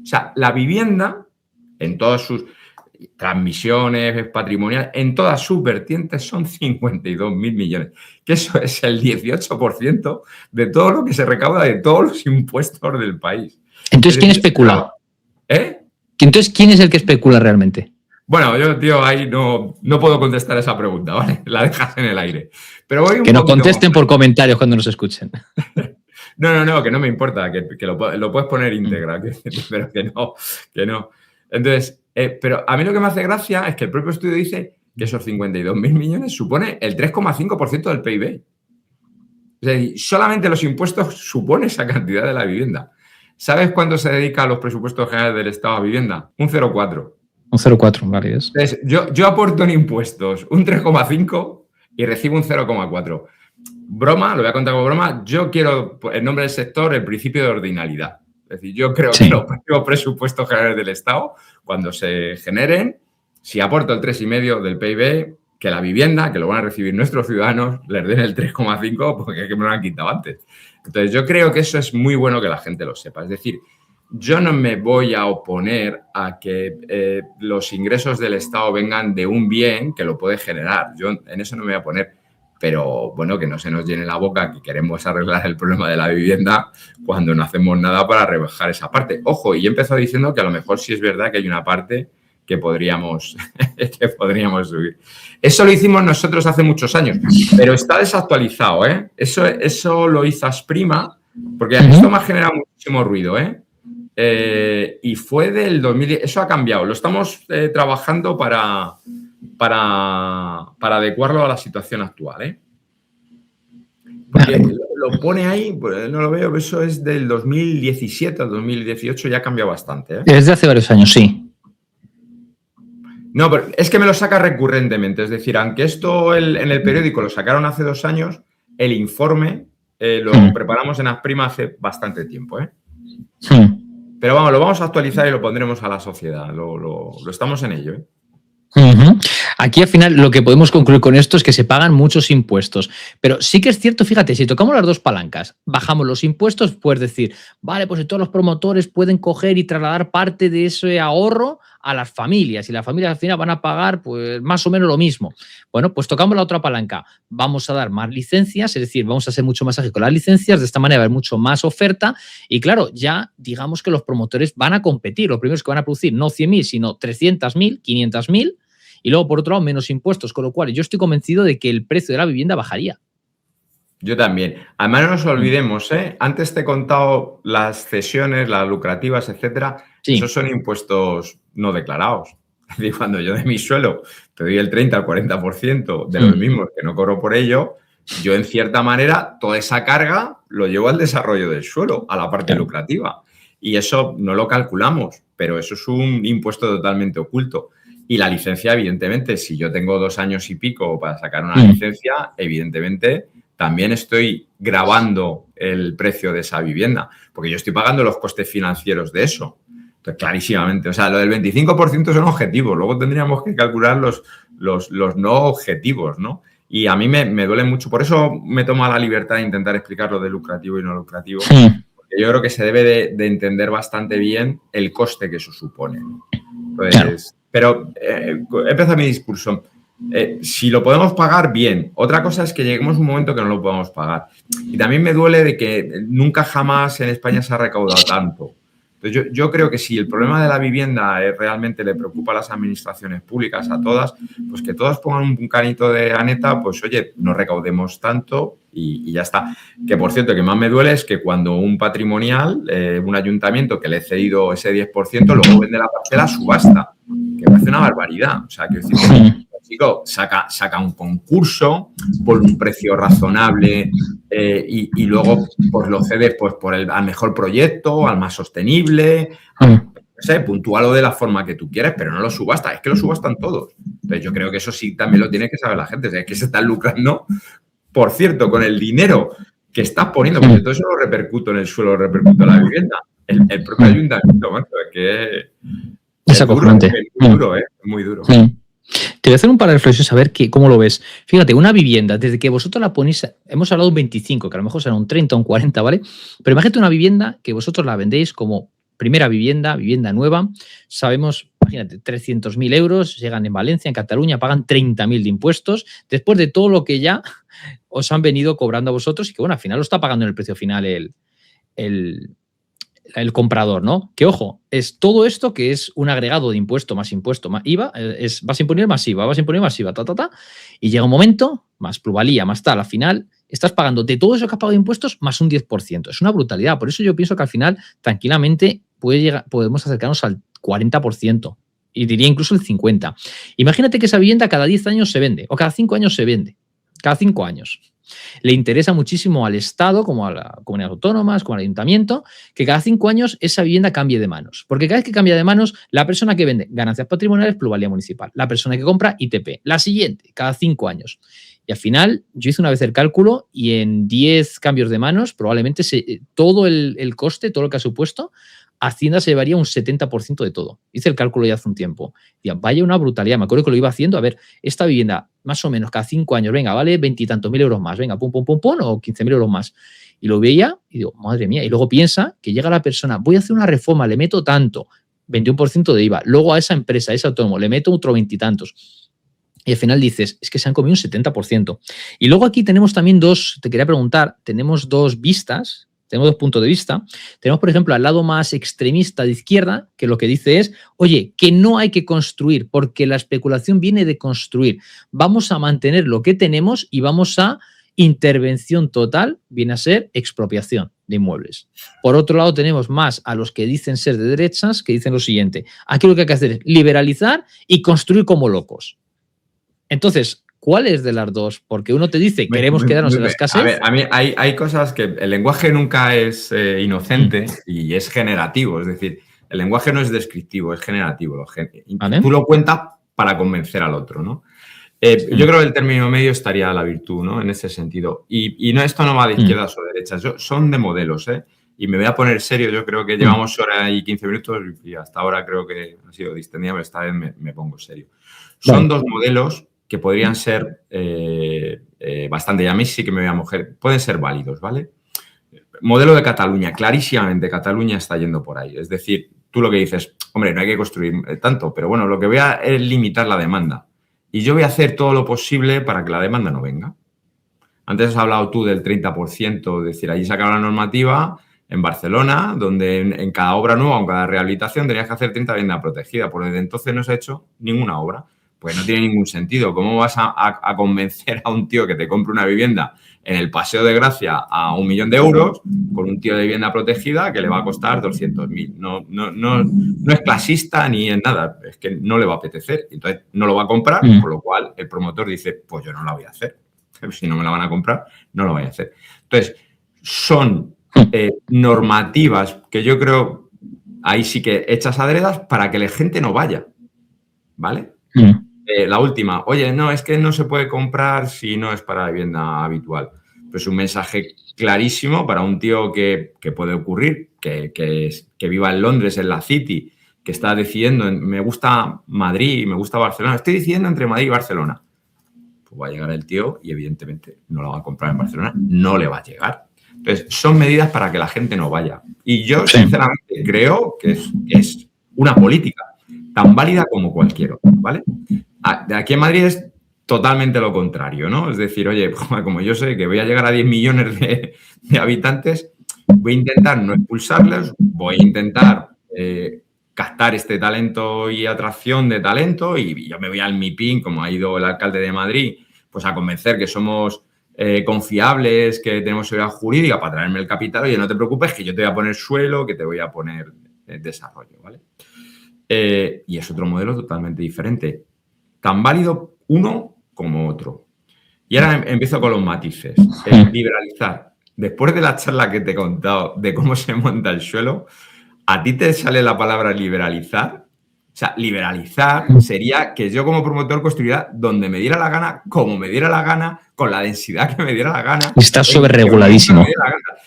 O sea, la vivienda, en todas sus transmisiones patrimoniales, en todas sus vertientes son 52.000 millones. Que eso es el 18% de todo lo que se recauda de todos los impuestos del país. Entonces, ¿quién especula? Entonces, ¿quién es el que especula realmente? Bueno, yo, tío, ahí no puedo contestar esa pregunta, ¿vale? La dejas en el aire. Pero voy que nos contesten por comentarios cuando nos escuchen. No, que no me importa, que lo puedes poner íntegra, pero que no. Entonces, pero a mí lo que me hace gracia es que el propio estudio dice que esos 52.000 millones supone el 3,5% del PIB. Es decir, solamente los impuestos supone esa cantidad de la vivienda. ¿Sabes cuánto se dedica a los presupuestos generales del Estado a vivienda? Un 0,4%. Un 0,4, vale. Entonces, yo aporto en impuestos un 3,5 y recibo un 0,4. Broma, lo voy a contar como broma. Yo quiero, en nombre del sector, el principio de ordinalidad. Es decir, yo creo que los presupuestos generales del Estado, cuando se generen, si aporto el 3,5 del PIB, que la vivienda, que lo van a recibir nuestros ciudadanos, les den el 3,5 porque es que me lo han quitado antes. Entonces, yo creo que eso es muy bueno que la gente lo sepa. Es decir, yo no me voy a oponer a que los ingresos del Estado vengan de un bien que lo puede generar. Yo en eso no me voy a poner. Pero, bueno, que no se nos llene la boca que queremos arreglar el problema de la vivienda cuando no hacemos nada para rebajar esa parte. Ojo, y he empezado diciendo que a lo mejor sí es verdad que hay una parte que podríamos subir. Eso lo hicimos nosotros hace muchos años, pero está desactualizado, ¿eh? Eso lo hizo Asprima, porque esto me ha generado muchísimo ruido, ¿eh? Y fue del 2010. Eso ha cambiado. Lo estamos trabajando para adecuarlo a la situación actual, ¿eh? Porque lo pone ahí, pues no lo veo, eso es del 2017 al 2018, ya ha cambiado bastante, ¿eh? Desde hace varios años, sí. No, pero es que me lo saca recurrentemente, es decir, aunque esto en el periódico lo sacaron hace 2 años, el informe lo preparamos en Asprima hace bastante tiempo, ¿eh? Pero vamos, lo vamos a actualizar y lo pondremos a la sociedad, lo estamos en ello, ¿eh? Aquí al final lo que podemos concluir con esto es que se pagan muchos impuestos, pero sí que es cierto, fíjate, si tocamos las dos palancas, bajamos los impuestos, puedes decir, vale, pues todos los promotores pueden coger y trasladar parte de ese ahorro a las familias y las familias al final van a pagar pues más o menos lo mismo. Bueno, pues tocamos la otra palanca, vamos a dar más licencias, es decir, vamos a ser mucho más ágiles con las licencias, de esta manera va a haber mucho más oferta y claro, ya digamos que los promotores van a competir, los primeros que van a producir no 100.000, sino 300.000, 500.000. Y luego, por otro lado, menos impuestos, con lo cual yo estoy convencido de que el precio de la vivienda bajaría. Yo también. Además, no nos olvidemos, ¿eh? Antes te he contado las cesiones, las lucrativas, etcétera. Sí. Esos son impuestos no declarados. Es decir, cuando yo de mi suelo te doy el 30 al 40% de los mismos que no cobro por ello, yo, en cierta manera, toda esa carga lo llevo al desarrollo del suelo, a la parte lucrativa. Y eso no lo calculamos, pero eso es un impuesto totalmente oculto. Y la licencia, evidentemente, si yo tengo 2 años y pico para sacar una licencia, evidentemente también estoy gravando el precio de esa vivienda, porque yo estoy pagando los costes financieros de eso. Entonces, clarísimamente, o sea, lo del 25% son objetivos, luego tendríamos que calcular los no objetivos, ¿no? Y a mí me duele mucho, por eso me tomo la libertad de intentar explicar lo de lucrativo y no lucrativo, porque yo creo que se debe de entender bastante bien el coste que eso supone. Entonces, pero empieza mi discurso. Si lo podemos pagar, bien. Otra cosa es que lleguemos a un momento que no lo podamos pagar. Y también me duele de que nunca jamás en España se ha recaudado tanto. Entonces, yo creo que si el problema de la vivienda realmente le preocupa a las administraciones públicas, a todas, pues que todas pongan un canito de aneta, pues oye, no recaudemos tanto y ya está. Que, por cierto, que más me duele es que cuando un patrimonial, un ayuntamiento que le he cedido ese 10%, luego vende la parcela a subasta, que me parece una barbaridad. O sea, quiero decir que chico saca un concurso por un precio razonable y luego pues lo cedes pues, al mejor proyecto, al más sostenible, no sé, puntúalo de la forma que tú quieres, pero no lo subastas, es que lo subastan todos. Entonces yo creo que eso sí también lo tiene que saber la gente, o sea, es que se están lucrando, por cierto, con el dinero que estás poniendo, porque todo eso lo repercuto en el suelo, lo repercuto en la vivienda. El propio ayuntamiento, macho, es que es acojonante. Muy duro, muy duro. Te voy a hacer un par de reflexiones a ver cómo lo ves. Fíjate, una vivienda, desde que vosotros la ponéis, hemos hablado de un 25, que a lo mejor será un 30, un 40, ¿vale? Pero imagínate una vivienda que vosotros la vendéis como primera vivienda, vivienda nueva. Sabemos, imagínate, 300.000 euros, llegan en Valencia, en Cataluña, pagan 30.000 de impuestos, después de todo lo que ya os han venido cobrando a vosotros y que, bueno, al final lo está pagando en el precio final el comprador, ¿no? Que, ojo, es todo esto que es un agregado de impuesto más IVA, vas a imponer más IVA, y llega un momento, más plusvalía, más tal, al final estás pagando de todo eso que has pagado de impuestos más un 10%. Es una brutalidad. Por eso yo pienso que al final, tranquilamente, podemos acercarnos al 40%, y diría incluso el 50%. Imagínate que esa vivienda cada 10 años se vende, o cada 5 años se vende, cada 5 años. Le interesa muchísimo al Estado, como a las comunidades autónomas, como al ayuntamiento, que cada 5 años esa vivienda cambie de manos. Porque cada vez que cambia de manos, la persona que vende ganancias patrimoniales, plusvalía municipal. La persona que compra, ITP. La siguiente, cada 5 años. Y al final, yo hice una vez el cálculo y en 10 cambios de manos, probablemente todo el coste, todo lo que ha supuesto, Hacienda se llevaría un 70% de todo. Hice el cálculo ya hace un tiempo. Digo, vaya una brutalidad. Me acuerdo que lo iba haciendo. A ver, esta vivienda, más o menos, cada 5 años, venga, vale 20 y tantos mil euros más. más, venga, pum, pum, pum, pum, o 15.000 euros más. Y lo veía y digo, madre mía. Y luego piensa que llega la persona, voy a hacer una reforma, le meto tanto, 21% de IVA. Luego a esa empresa, a ese autónomo, le meto otro 20 y tantos. Y al final dices, es que se han comido un 70%. Y luego aquí tenemos también te quería preguntar, tenemos dos vistas, tenemos dos puntos de vista. Tenemos, por ejemplo, al lado más extremista de izquierda, que lo que dice es, oye, que no hay que construir, porque la especulación viene de construir. Vamos a mantener lo que tenemos y vamos a intervención total, viene a ser expropiación de inmuebles. Por otro lado, tenemos más a los que dicen ser de derechas, que dicen lo siguiente, aquí lo que hay que hacer es liberalizar y construir como locos. Entonces, ¿cuál es de las dos? Porque uno te dice, queremos quedarnos en la escasez. A ver, a mí hay cosas que el lenguaje nunca es inocente y es generativo. Es decir, el lenguaje no es descriptivo, es generativo. ¿Vale? Tú lo cuentas para convencer al otro, ¿no? Yo creo que el término medio estaría la virtud, ¿no? En ese sentido. Y no, esto no va de izquierdas o derechas, son de modelos, ¿eh? Y me voy a poner serio, yo creo que llevamos hora y 15 minutos y hasta ahora creo que ha sido distendida, pero esta vez me pongo serio. Son dos modelos que podrían ser bastante, y a mí sí que me voy a mojar, pueden ser válidos, ¿vale? Modelo de Cataluña, clarísimamente Cataluña está yendo por ahí. Es decir, tú lo que dices, hombre, no hay que construir tanto, pero bueno, lo que voy a es limitar la demanda. Y yo voy a hacer todo lo posible para que la demanda no venga. Antes has hablado tú del 30%, es decir, allí sacaron la normativa en Barcelona, donde en cada obra nueva o en cada rehabilitación tenías que hacer 30 viviendas protegidas. Por desde entonces no se ha hecho ninguna obra. Pues no tiene ningún sentido. ¿Cómo vas a convencer a un tío que te compre una vivienda en el Paseo de Gracia a 1 millón de euros con un tío de vivienda protegida que le va a costar 200.000? No es clasista ni es nada. Es que no le va a apetecer. Entonces no lo va a comprar, por lo cual el promotor dice, pues yo no la voy a hacer. Si no me la van a comprar, no lo voy a hacer. Entonces, son normativas que yo creo ahí sí que hechas adredas para que la gente no vaya. ¿Vale? La última, oye, no, es que no se puede comprar si no es para vivienda habitual. Pues un mensaje clarísimo para un tío que puede ocurrir, que viva en Londres, en la City, que está decidiendo, me gusta Madrid, me gusta Barcelona, estoy decidiendo entre Madrid y Barcelona. Pues va a llegar el tío y evidentemente no lo va a comprar en Barcelona, no le va a llegar. Entonces, son medidas para que la gente no vaya. Y yo, sinceramente, creo que es una política tan válida como cualquier otra, ¿vale? Aquí en Madrid es totalmente lo contrario, ¿no? Es decir, oye, como yo sé que voy a llegar a 10 millones de habitantes, voy a intentar no expulsarlos, voy a intentar captar este talento y atracción de talento y yo me voy al MIPIM, como ha ido el alcalde de Madrid, pues a convencer que somos confiables, que tenemos seguridad jurídica para traerme el capital. Oye, no te preocupes que yo te voy a poner suelo, que te voy a poner desarrollo, ¿vale? Y es otro modelo totalmente diferente. Tan válido uno como otro. Y ahora empiezo con los matices. Liberalizar. Después de la charla que te he contado de cómo se monta el suelo, ¿a ti te sale la palabra liberalizar? O sea, liberalizar sería que yo como promotor construiría donde me diera la gana, como me diera la gana, con la densidad que me diera la gana. Está sobrereguladísimo.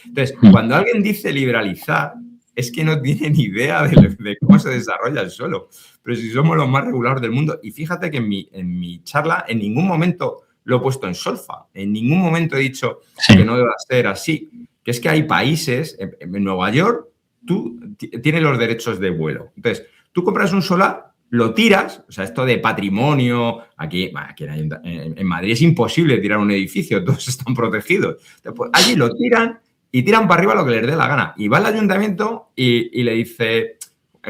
Entonces, cuando alguien dice liberalizar, es que no tiene ni idea de cómo se desarrolla el suelo. Pero si somos los más regulados del mundo. Y fíjate que en mi charla en ningún momento lo he puesto en solfa. En ningún momento he dicho que no deba ser así. Que es que hay países, en Nueva York, tú tienes los derechos de vuelo. Entonces, tú compras un solar, lo tiras, o sea, esto de patrimonio, aquí en Madrid es imposible tirar un edificio, todos están protegidos. Entonces, pues, allí lo tiran y tiran para arriba lo que les dé la gana. Y va al ayuntamiento y le dice,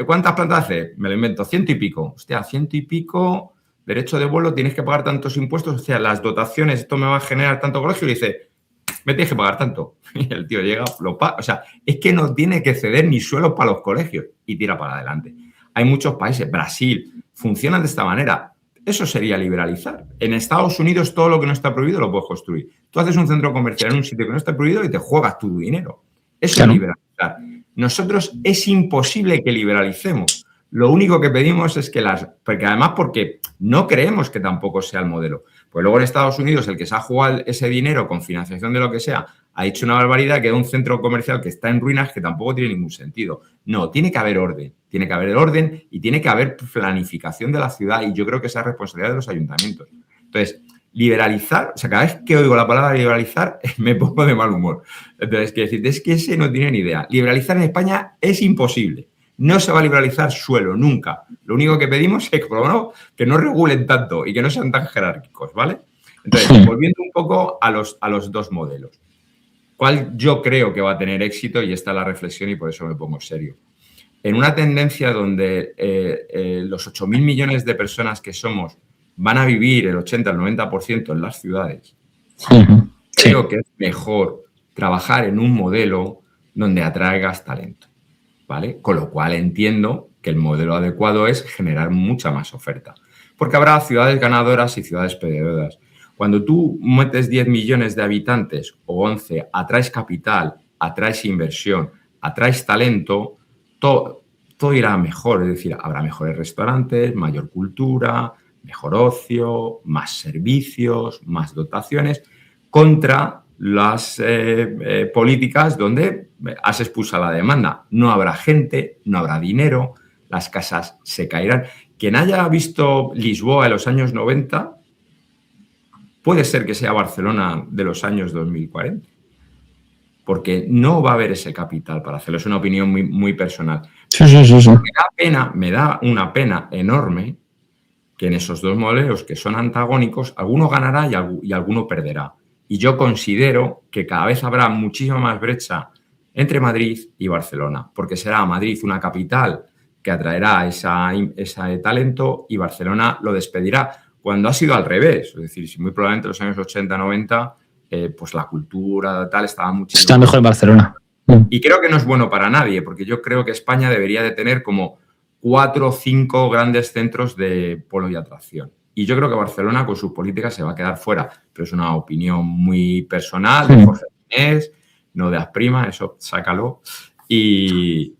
¿cuántas plantas hace? Me lo invento, 100 y pico. Hostia, 100 y pico, derecho de vuelo, tienes que pagar tantos impuestos, o sea, las dotaciones, esto me va a generar tanto colegio. Y le dice, me tienes que pagar tanto. Y el tío llega, lo paga. O sea, es que no tiene que ceder ni suelo para los colegios y tira para adelante. Hay muchos países, Brasil, funcionan de esta manera. Eso sería liberalizar. En Estados Unidos todo lo que no está prohibido lo puedes construir. Tú haces un centro comercial en un sitio que no está prohibido y te juegas tu dinero. Eso es liberalizar. Nosotros es imposible que liberalicemos. Lo único que pedimos es que porque no creemos que tampoco sea el modelo. Pues luego en Estados Unidos el que se ha jugado ese dinero con financiación de lo que sea ha hecho una barbaridad, que es un centro comercial que está en ruinas que tampoco tiene ningún sentido. No, tiene que haber orden. Tiene que haber orden y tiene que haber planificación de la ciudad y yo creo que esa es responsabilidad de los ayuntamientos. Entonces, liberalizar, o sea, cada vez que oigo la palabra liberalizar me pongo de mal humor. Entonces, quiero decir, es que ese no tiene ni idea. Liberalizar en España es imposible. No se va a liberalizar suelo, nunca. Lo único que pedimos es que, por lo menos, que no regulen tanto y que no sean tan jerárquicos, ¿vale? Entonces, volviendo un poco a los dos modelos. ¿Cuál yo creo que va a tener éxito? Y esta es la reflexión y por eso me pongo serio. En una tendencia donde los 8.000 millones de personas que somos van a vivir el 80, el 90% en las ciudades, creo que es mejor trabajar en un modelo donde atraigas talento, ¿vale? Con lo cual entiendo que el modelo adecuado es generar mucha más oferta, porque habrá ciudades ganadoras y ciudades perdedoras. Cuando tú metes 10 millones de habitantes o 11, atraes capital, atraes inversión, atraes talento, todo irá mejor. Es decir, habrá mejores restaurantes, mayor cultura, mejor ocio, más servicios, más dotaciones, contra las políticas donde has expulsado la demanda. No habrá gente, no habrá dinero, las casas se caerán. Quien haya visto Lisboa en los años 90... puede ser que sea Barcelona de los años 2040, porque no va a haber ese capital para hacerlo. Es una opinión muy, muy personal. Sí. Me da una pena enorme que en esos dos modelos que son antagónicos, alguno ganará y alguno perderá. Y yo considero que cada vez habrá muchísima más brecha entre Madrid y Barcelona, porque será Madrid una capital que atraerá ese talento y Barcelona lo despedirá, cuando ha sido al revés. Es decir, si muy probablemente en los años 80, 90, pues la cultura tal estaba muchísimo... Está mejor en Barcelona. Y creo que no es bueno para nadie, porque yo creo que España debería de tener como 4 o 5 grandes centros de polo y atracción. Y yo creo que Barcelona con sus políticas se va a quedar fuera, pero es una opinión muy personal de Jorge Ginés, no de Asprima, eso sácalo. Y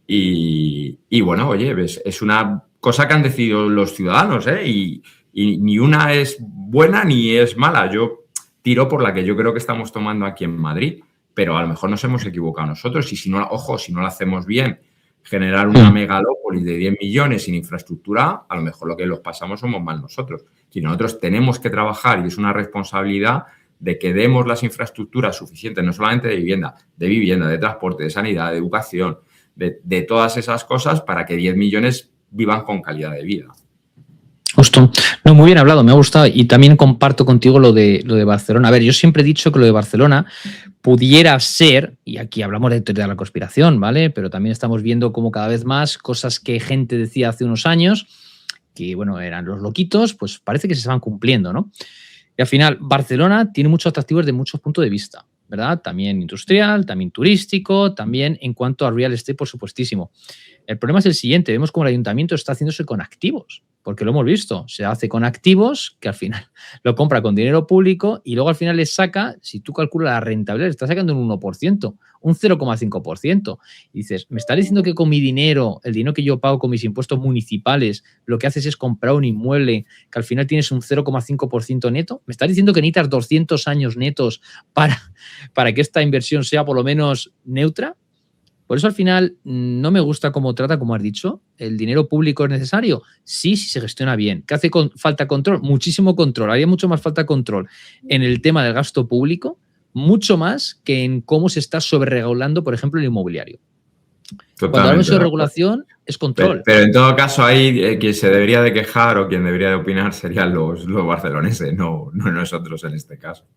bueno, oye, es una cosa que han decidido los ciudadanos, y ni una es buena ni es mala. Yo tiro por la que yo creo que estamos tomando aquí en Madrid, pero a lo mejor nos hemos equivocado nosotros y si no lo hacemos bien, generar una megalópolis de 10 millones sin infraestructura, a lo mejor lo que los pasamos somos mal nosotros. Si nosotros tenemos que trabajar y es una responsabilidad de que demos las infraestructuras suficientes, no solamente de vivienda, de transporte, de sanidad, de educación, de todas esas cosas para que 10 millones vivan con calidad de vida. Justo. No, muy bien hablado, me ha gustado y también comparto contigo lo de Barcelona. A ver, yo siempre he dicho que lo de Barcelona pudiera ser, y aquí hablamos de teoría de la conspiración, ¿vale? Pero también estamos viendo como cada vez más cosas que gente decía hace unos años, que bueno, eran los loquitos, pues parece que se van cumpliendo, ¿no? Y al final, Barcelona tiene muchos atractivos de muchos puntos de vista, ¿verdad? También industrial, también turístico, también en cuanto a real estate, por supuestísimo. El problema es el siguiente, vemos cómo el ayuntamiento está haciéndose con activos, porque lo hemos visto, se hace con activos que al final lo compra con dinero público y luego al final le saca, si tú calculas la rentabilidad, le está sacando un 1%, un 0,5%. Y dices, ¿me está diciendo que con mi dinero, el dinero que yo pago con mis impuestos municipales, lo que haces es comprar un inmueble que al final tienes un 0,5% neto? ¿Me estás diciendo que necesitas 200 años netos para que esta inversión sea por lo menos neutra? Por eso al final no me gusta cómo trata, como has dicho. ¿El dinero público es necesario? Sí, si se gestiona bien. ¿Qué hace falta control? Muchísimo control. Haría mucho más falta control en el tema del gasto público, mucho más que en cómo se está sobreregulando, por ejemplo, el inmobiliario. Totalmente. Cuando hablamos de regulación, es control. Pero en todo caso, ahí quien se debería de quejar o quien debería de opinar serían los barceloneses, no nosotros en este caso.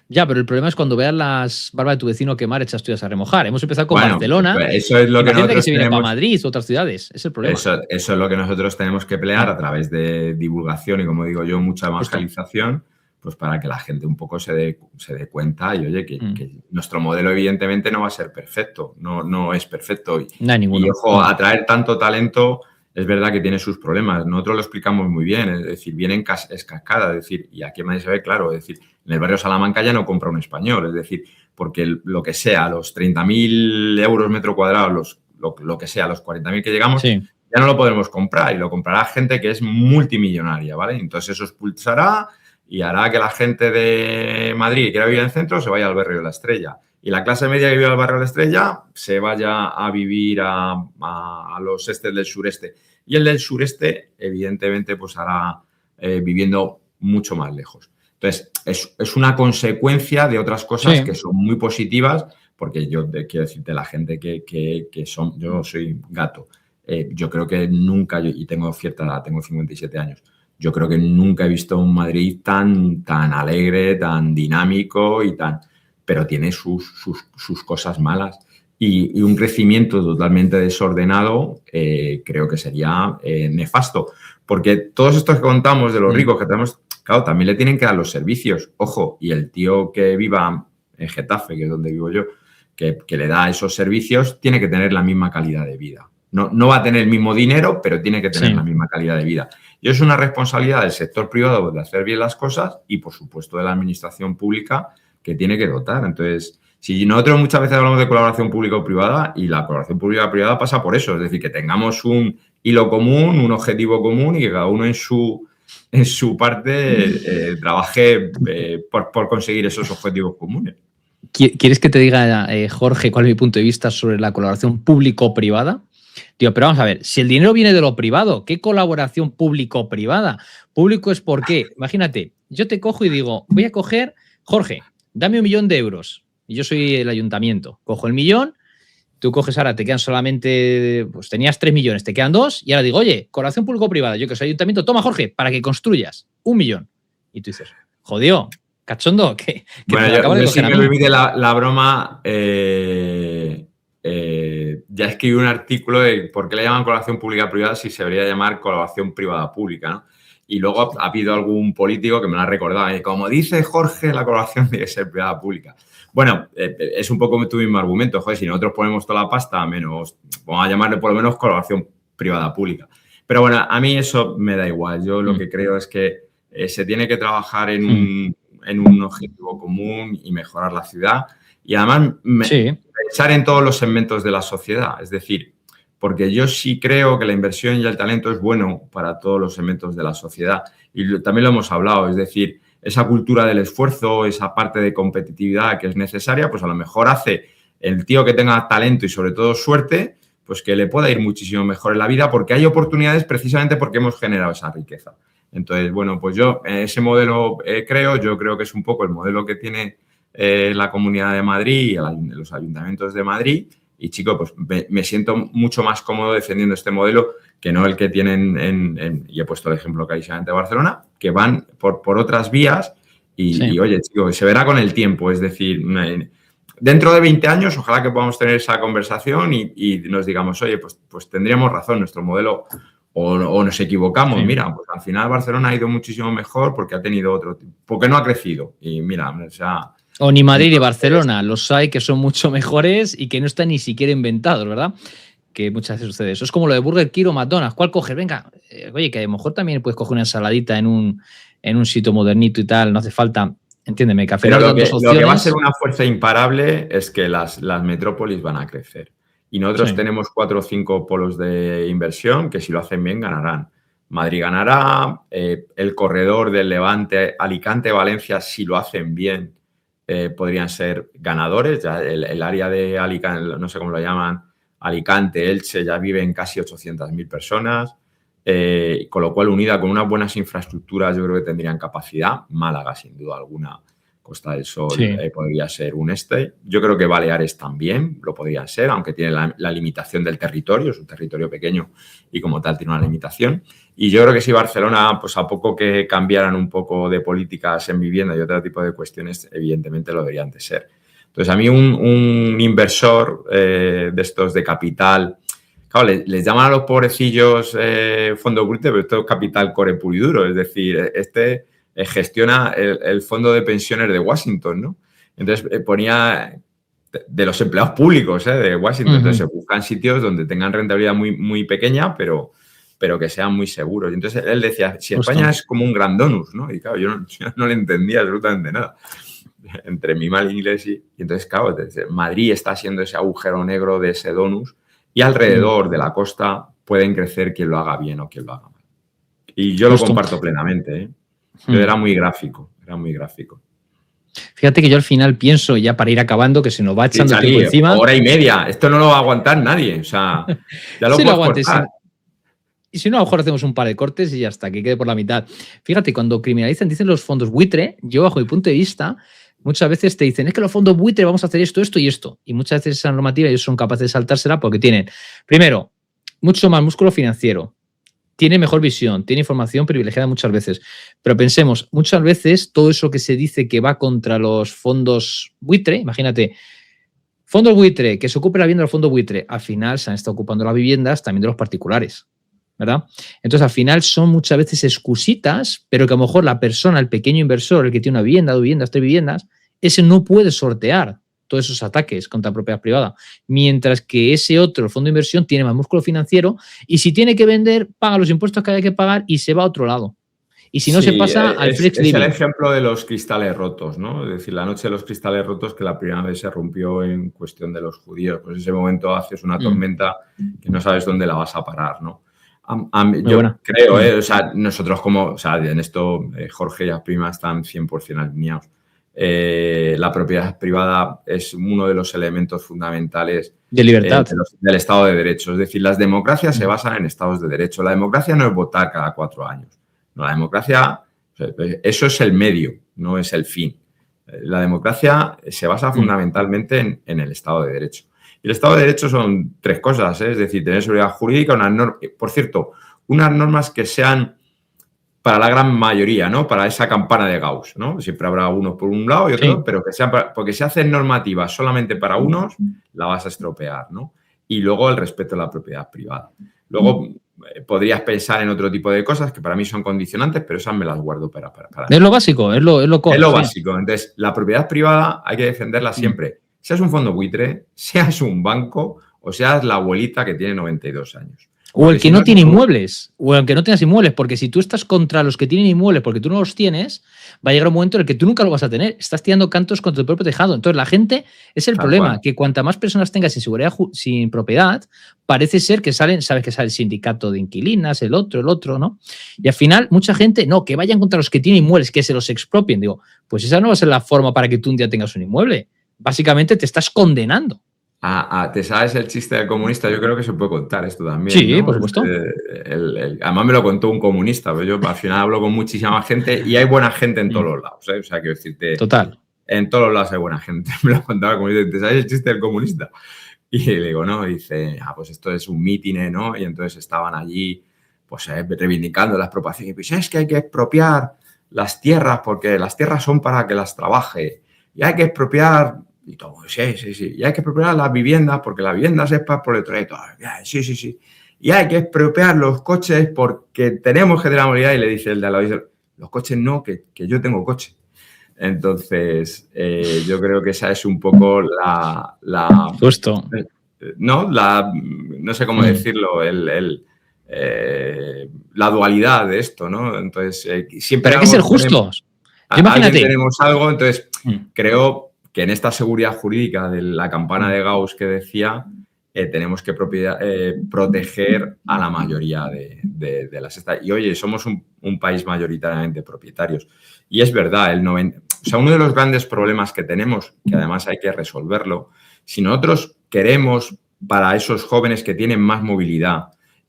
Ya, pero el problema es cuando veas las barbas de tu vecino quemar, echas tuyas a remojar. Hemos empezado con Barcelona. Eso es lo que nosotros que se viene para Madrid o otras ciudades. Es el problema. Eso es lo que nosotros tenemos que pelear a través de divulgación y, como digo yo, mucha evangelización, pues para que la gente un poco se dé cuenta y, oye, que nuestro modelo evidentemente no va a ser perfecto. No es perfecto. Y ojo, atraer tanto talento... Es verdad que tiene sus problemas. Nosotros lo explicamos muy bien. Es decir, viene en cascada. Es decir, y aquí en Madrid se ve claro. Es decir, en el barrio Salamanca ya no compra un español. Es decir, porque lo que sea, los 30.000 euros metro cuadrado, lo que sea, los 40.000 que llegamos, ya no lo podremos comprar. Y lo comprará gente que es multimillonaria, ¿vale? Entonces eso expulsará y hará que la gente de Madrid que quiera vivir en el centro se vaya al barrio de La Estrella. Y la clase media que vive al barrio de La Estrella se vaya a vivir a los estes del sureste. Y el del sureste, evidentemente, pues hará viviendo mucho más lejos. Entonces, es una consecuencia de otras cosas que son muy positivas, porque yo quiero decirte, la gente que son... Yo soy gato. Yo creo que nunca, y tengo cierta edad, tengo 57 años, yo creo que nunca he visto un Madrid tan alegre, tan dinámico pero tiene sus cosas malas. Y un crecimiento totalmente desordenado creo que sería nefasto. Porque todos estos que contamos de los ricos que tenemos, claro, también le tienen que dar los servicios. Ojo, y el tío que viva en Getafe, que es donde vivo yo, que le da esos servicios, tiene que tener la misma calidad de vida. No va a tener el mismo dinero, pero tiene que tener la misma calidad de vida. Y es una responsabilidad del sector privado de hacer bien las cosas y, por supuesto, de la administración pública que tiene que dotar. Entonces, si nosotros muchas veces hablamos de colaboración público-privada y la colaboración pública-privada pasa por eso, es decir, que tengamos un hilo común, un objetivo común y que cada uno en su parte trabaje por conseguir esos objetivos comunes. ¿Quieres que te diga, Jorge, cuál es mi punto de vista sobre la colaboración público-privada? Tío, pero vamos a ver, si el dinero viene de lo privado, ¿qué colaboración público-privada? Público es por qué. Imagínate, yo te cojo y digo, voy a coger, Jorge, dame 1 millón de euros. Y yo soy el ayuntamiento. Cojo el 1 millón, tú coges ahora, te quedan solamente, pues tenías 3 millones, te quedan 2, y ahora digo, oye, colaboración público-privada, yo que soy ayuntamiento, toma, Jorge, para que construyas 1 millón. Y tú dices, jodido, cachondo, que bueno, me acabo de coger sí me olvidé la broma. Ya escribí un artículo de por qué le llaman colaboración pública-privada si se debería llamar colaboración privada-pública, ¿no? Y luego ha habido algún político que me lo ha recordado. Como dice Jorge, la colaboración tiene que ser privada-pública. Bueno, es un poco tu mismo argumento. Joder, si nosotros ponemos toda la pasta, menos, vamos a llamarle por lo menos colaboración privada-pública. Pero bueno, a mí eso me da igual. Yo lo que creo es que se tiene que trabajar en un objetivo común y mejorar la ciudad. Y además pensar en todos los segmentos de la sociedad. Es decir, porque yo sí creo que la inversión y el talento es bueno para todos los segmentos de la sociedad. Y también lo hemos hablado, es decir, esa cultura del esfuerzo, esa parte de competitividad que es necesaria, pues a lo mejor hace el tío que tenga talento y sobre todo suerte, pues que le pueda ir muchísimo mejor en la vida porque hay oportunidades precisamente porque hemos generado esa riqueza. Entonces, bueno, pues yo ese modelo yo creo que es un poco el modelo que tiene la Comunidad de Madrid y los ayuntamientos de Madrid. Y, chico, pues me siento mucho más cómodo defendiendo este modelo que no el que tienen y he puesto el ejemplo clarísimamente de Barcelona, que van por otras vías y, oye, chico, se verá con el tiempo. Es decir, dentro de 20 años, ojalá que podamos tener esa conversación y nos digamos, oye, pues tendríamos razón, nuestro modelo o nos equivocamos. Mira, pues al final Barcelona ha ido muchísimo mejor porque ha tenido otro tipo, porque no ha crecido. Y mira, o sea... O ni Madrid ni Barcelona, los hay que son mucho mejores y que no están ni siquiera inventados, ¿verdad? Que muchas veces sucede eso. Es como lo de Burger King o McDonald's. ¿Cuál coges? Venga, oye, que a lo mejor también puedes coger una ensaladita en un sitio modernito y tal, no hace falta, entiéndeme, café. Pero lo que va a ser una fuerza imparable es que las metrópolis van a crecer. Y nosotros tenemos 4 o 5 polos de inversión que si lo hacen bien ganarán. Madrid ganará, el corredor del Levante, Alicante, Valencia, si lo hacen bien, podrían ser ganadores. Ya el área de Alicante, no sé cómo lo llaman, Alicante, Elche, ya viven casi 800.000 personas, con lo cual unida con unas buenas infraestructuras yo creo que tendrían capacidad. Málaga, sin duda alguna, Costa del Sol podría ser un yo creo que Baleares también lo podrían ser, aunque tiene la limitación del territorio, es un territorio pequeño y como tal tiene una limitación. Y yo creo que si Barcelona, pues a poco que cambiaran un poco de políticas en vivienda y otro tipo de cuestiones, evidentemente lo deberían de ser. Entonces, a mí un inversor de estos de capital, claro, les llaman a los pobrecillos fondo bruto, pero esto es capital core puro y duro, es decir, gestiona el fondo de pensiones de Washington, ¿no? Entonces, ponía de los empleados públicos de Washington. Entonces, se buscan sitios donde tengan rentabilidad muy, muy pequeña, pero que sean muy seguros. Y entonces, él decía, si España es como un gran donus, ¿no? Y claro, yo no le entendía absolutamente nada. Entre mi mal inglés y entonces, claro, Madrid está siendo ese agujero negro de ese donus y alrededor de la costa pueden crecer quien lo haga bien o quien lo haga mal. Y yo lo comparto plenamente, Yo era muy gráfico. Fíjate que yo al final pienso, ya para ir acabando, que se nos va echando el tiempo encima. 1 hora y media. Esto no lo va a aguantar nadie. O sea, ya lo puedo cortar. Y si no, a lo mejor hacemos un par de cortes y ya está, que quede por la mitad. Fíjate, cuando criminalizan, dicen los fondos buitre, yo bajo mi punto de vista, muchas veces te dicen, es que los fondos buitre vamos a hacer esto, esto y esto. Y muchas veces esa normativa ellos son capaces de saltársela porque tienen, primero, mucho más músculo financiero, tiene mejor visión, tiene información privilegiada muchas veces. Pero pensemos, muchas veces todo eso que se dice que va contra los fondos buitre, imagínate, fondos buitre, que se ocupe la vivienda del fondo buitre, al final se han estado ocupando las viviendas también de los particulares, ¿verdad? Entonces, al final son muchas veces excusitas, pero que a lo mejor la persona, el pequeño inversor, el que tiene una vivienda, 2 viviendas, 3 viviendas, ese no puede sortear todos esos ataques contra propiedad privada, mientras que ese otro, el fondo de inversión, tiene más músculo financiero y si tiene que vender, paga los impuestos que haya que pagar y se va a otro lado. Y si no, se pasa al flex living. Es el ejemplo de los cristales rotos, ¿no? Es decir, la noche de los cristales rotos que la primera vez se rompió en cuestión de los judíos. Pues en ese momento haces una tormenta que no sabes dónde la vas a parar, ¿no? Yo creo, o sea, nosotros como, o sea, en esto Jorge y Asprima están 100% alineados. La propiedad privada es uno de los elementos fundamentales de libertad del Estado de Derecho. Es decir, las democracias se basan en estados de derecho. La democracia no es votar cada 4 años. No, la democracia, eso es el medio, no es el fin. La democracia se basa fundamentalmente en el Estado de Derecho. Y el Estado de Derecho son 3 cosas, es decir, tener seguridad jurídica, por cierto, unas normas que sean para la gran mayoría, ¿no? Para esa campana de Gauss, ¿no? Siempre habrá unos por un lado y otros, pero que sean porque si haces normativas solamente para unos, la vas a estropear, ¿no? Y luego el respeto a la propiedad privada. Luego podrías pensar en otro tipo de cosas que para mí son condicionantes, pero esas me las guardo para es lo básico, es lo core. Es lo básico. Entonces, la propiedad privada hay que defenderla siempre. Seas un fondo buitre, seas un banco o seas la abuelita que tiene 92 años. O el que no tiene inmuebles, o el que no tengas inmuebles, porque si tú estás contra los que tienen inmuebles porque tú no los tienes, va a llegar un momento en el que tú nunca lo vas a tener. Estás tirando cantos contra tu propio tejado. Entonces, la gente, es el problema, que cuanta más personas tengas sin seguridad, sin propiedad, parece ser que sabes que sale el sindicato de inquilinas, el otro, ¿no? Y al final, mucha gente, no, que vayan contra los que tienen inmuebles, que se los expropien. Digo, pues esa no va a ser la forma para que tú un día tengas un inmueble. Básicamente te estás condenando. ¿Te sabes el chiste del comunista? Yo creo que se puede contar esto también. Sí, ¿no? por supuesto. Además me lo contó un comunista, pero yo al final hablo con muchísima gente y hay buena gente en todos los lados. O sea, quiero decirte, total. En todos los lados hay buena gente. Me lo contaba el comunista. ¿Te sabes el chiste del comunista? Y le digo, no, y dice, pues esto es un mitin, ¿no? Y entonces estaban allí, pues reivindicando la expropiación. Y pues es que hay que expropiar las tierras porque las tierras son para que las trabaje. Y hay que expropiar... Y todo, sí. Y hay que expropiar las viviendas porque las viviendas es para el proletariado. Sí. Y hay que expropiar los coches porque tenemos que tener la movilidad. Y le dice el de al lado, dice, los coches no, que yo tengo coche. Entonces, yo creo que esa es un poco la justo. ¿No? No sé cómo decirlo, la dualidad de esto, ¿no? Entonces, siempre... Pero hay que ser justos. Imagínate. Tenemos algo, entonces, creo que en esta seguridad jurídica de la campana de Gauss que decía, tenemos que proteger a la mayoría de las estados. Y oye, somos un país mayoritariamente propietarios. Y es verdad, uno de los grandes problemas que tenemos, que además hay que resolverlo, si nosotros queremos para esos jóvenes que tienen más movilidad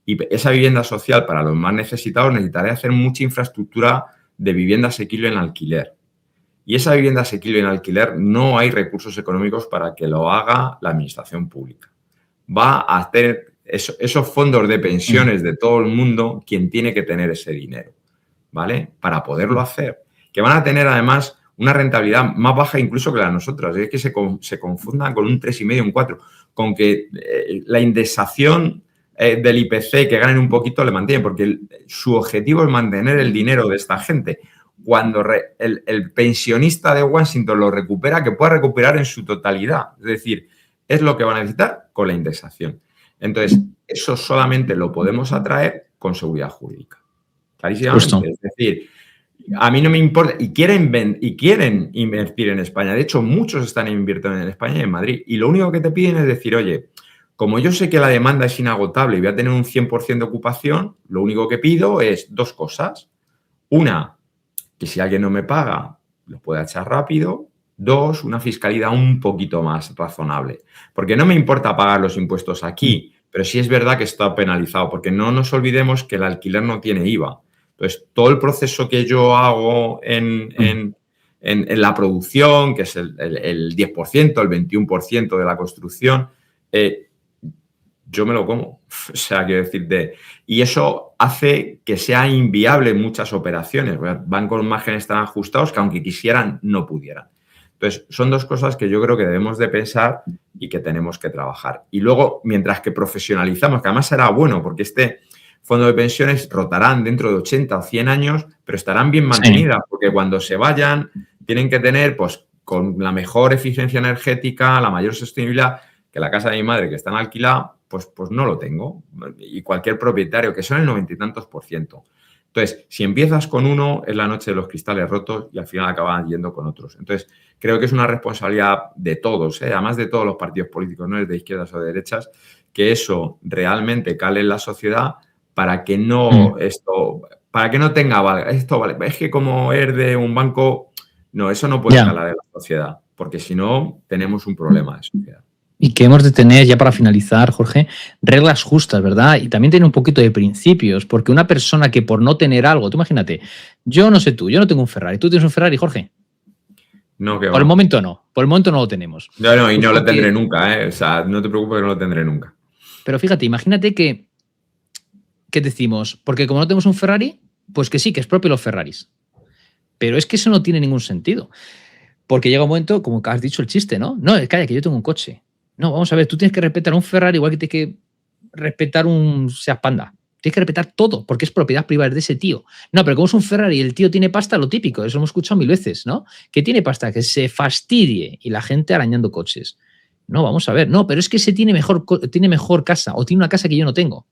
y esa vivienda social para los más necesitados, necesitaré hacer mucha infraestructura de vivienda asequible en alquiler. Y esa vivienda asequible en alquiler no hay recursos económicos para que lo haga la administración pública. Va a hacer esos fondos de pensiones de todo el mundo quien tiene que tener ese dinero, ¿vale? Para poderlo hacer. Que van a tener además una rentabilidad más baja incluso que la de nosotros. Es que se confundan con un 3,5, un 4. Con que la indexación del IPC que ganen un poquito le mantiene, porque su objetivo es mantener el dinero de esta gente. Cuando el pensionista de Washington lo recupera, que pueda recuperar en su totalidad. Es decir, es lo que van a necesitar con la indexación. Entonces, eso solamente lo podemos atraer con seguridad jurídica. Clarísimamente. Justo. Es decir, a mí no me importa. Y quieren invertir en España. De hecho, muchos están invirtiendo en España y en Madrid. Y lo único que te piden es decir, oye, como yo sé que la demanda es inagotable y voy a tener un 100% de ocupación, lo único que pido es 2 cosas. Una, que si alguien no me paga, lo pueda echar rápido. 2, una fiscalidad un poquito más razonable. Porque no me importa pagar los impuestos aquí, pero sí es verdad que está penalizado, porque no nos olvidemos que el alquiler no tiene IVA. Entonces, todo el proceso que yo hago en la producción, que es el 10%, el 21% de la construcción, yo me lo como. O sea, quiero decirte, y eso hace que sea inviable muchas operaciones. Van con márgenes tan ajustados que aunque quisieran, no pudieran. Entonces, son dos cosas que yo creo que debemos de pensar y que tenemos que trabajar. Y luego, mientras que profesionalizamos, que además será bueno, porque este fondo de pensiones rotarán dentro de 80 o 100 años, pero estarán bien mantenidas, porque cuando se vayan tienen que tener, pues, con la mejor eficiencia energética, la mayor sostenibilidad, que la casa de mi madre, que está en alquilada, pues no lo tengo. Y cualquier propietario, que son el 90 y tantos %. Entonces, si empiezas con uno, es la noche de los cristales rotos y al final acaban yendo con otros. Entonces, creo que es una responsabilidad de todos, además de todos los partidos políticos, no es de izquierdas o de derechas, que eso realmente cale en la sociedad para que no para que no tenga, esto vale, es que como es de un banco, no, eso no puede calar en la sociedad, porque si no, tenemos un problema de sociedad. Y que hemos de tener, ya para finalizar, Jorge, reglas justas, ¿verdad? Y también tener un poquito de principios, porque una persona que por no tener algo, tú imagínate, yo no sé tú, yo no tengo un Ferrari, ¿tú tienes un Ferrari, Jorge? No, que por el momento no, por el momento no lo tenemos. No, y no lo tendré nunca, O sea, no te preocupes que no lo tendré nunca. Pero fíjate, imagínate que decimos, porque como no tenemos un Ferrari, pues que sí, que es propio los Ferraris. Pero es que eso no tiene ningún sentido. Porque llega un momento, como has dicho el chiste, ¿no? No, calla, que yo tengo un coche. No, vamos a ver, tú tienes que respetar un Ferrari igual que tienes que respetar un Seat Panda. Tienes que respetar todo, porque es propiedad privada de ese tío. No, pero como es un Ferrari y el tío tiene pasta, lo típico, eso lo hemos escuchado 1000 veces, ¿no? Que tiene pasta, que se fastidie y la gente arañando coches. No, vamos a ver, no, pero es que ese tiene mejor casa o tiene una casa que yo no tengo.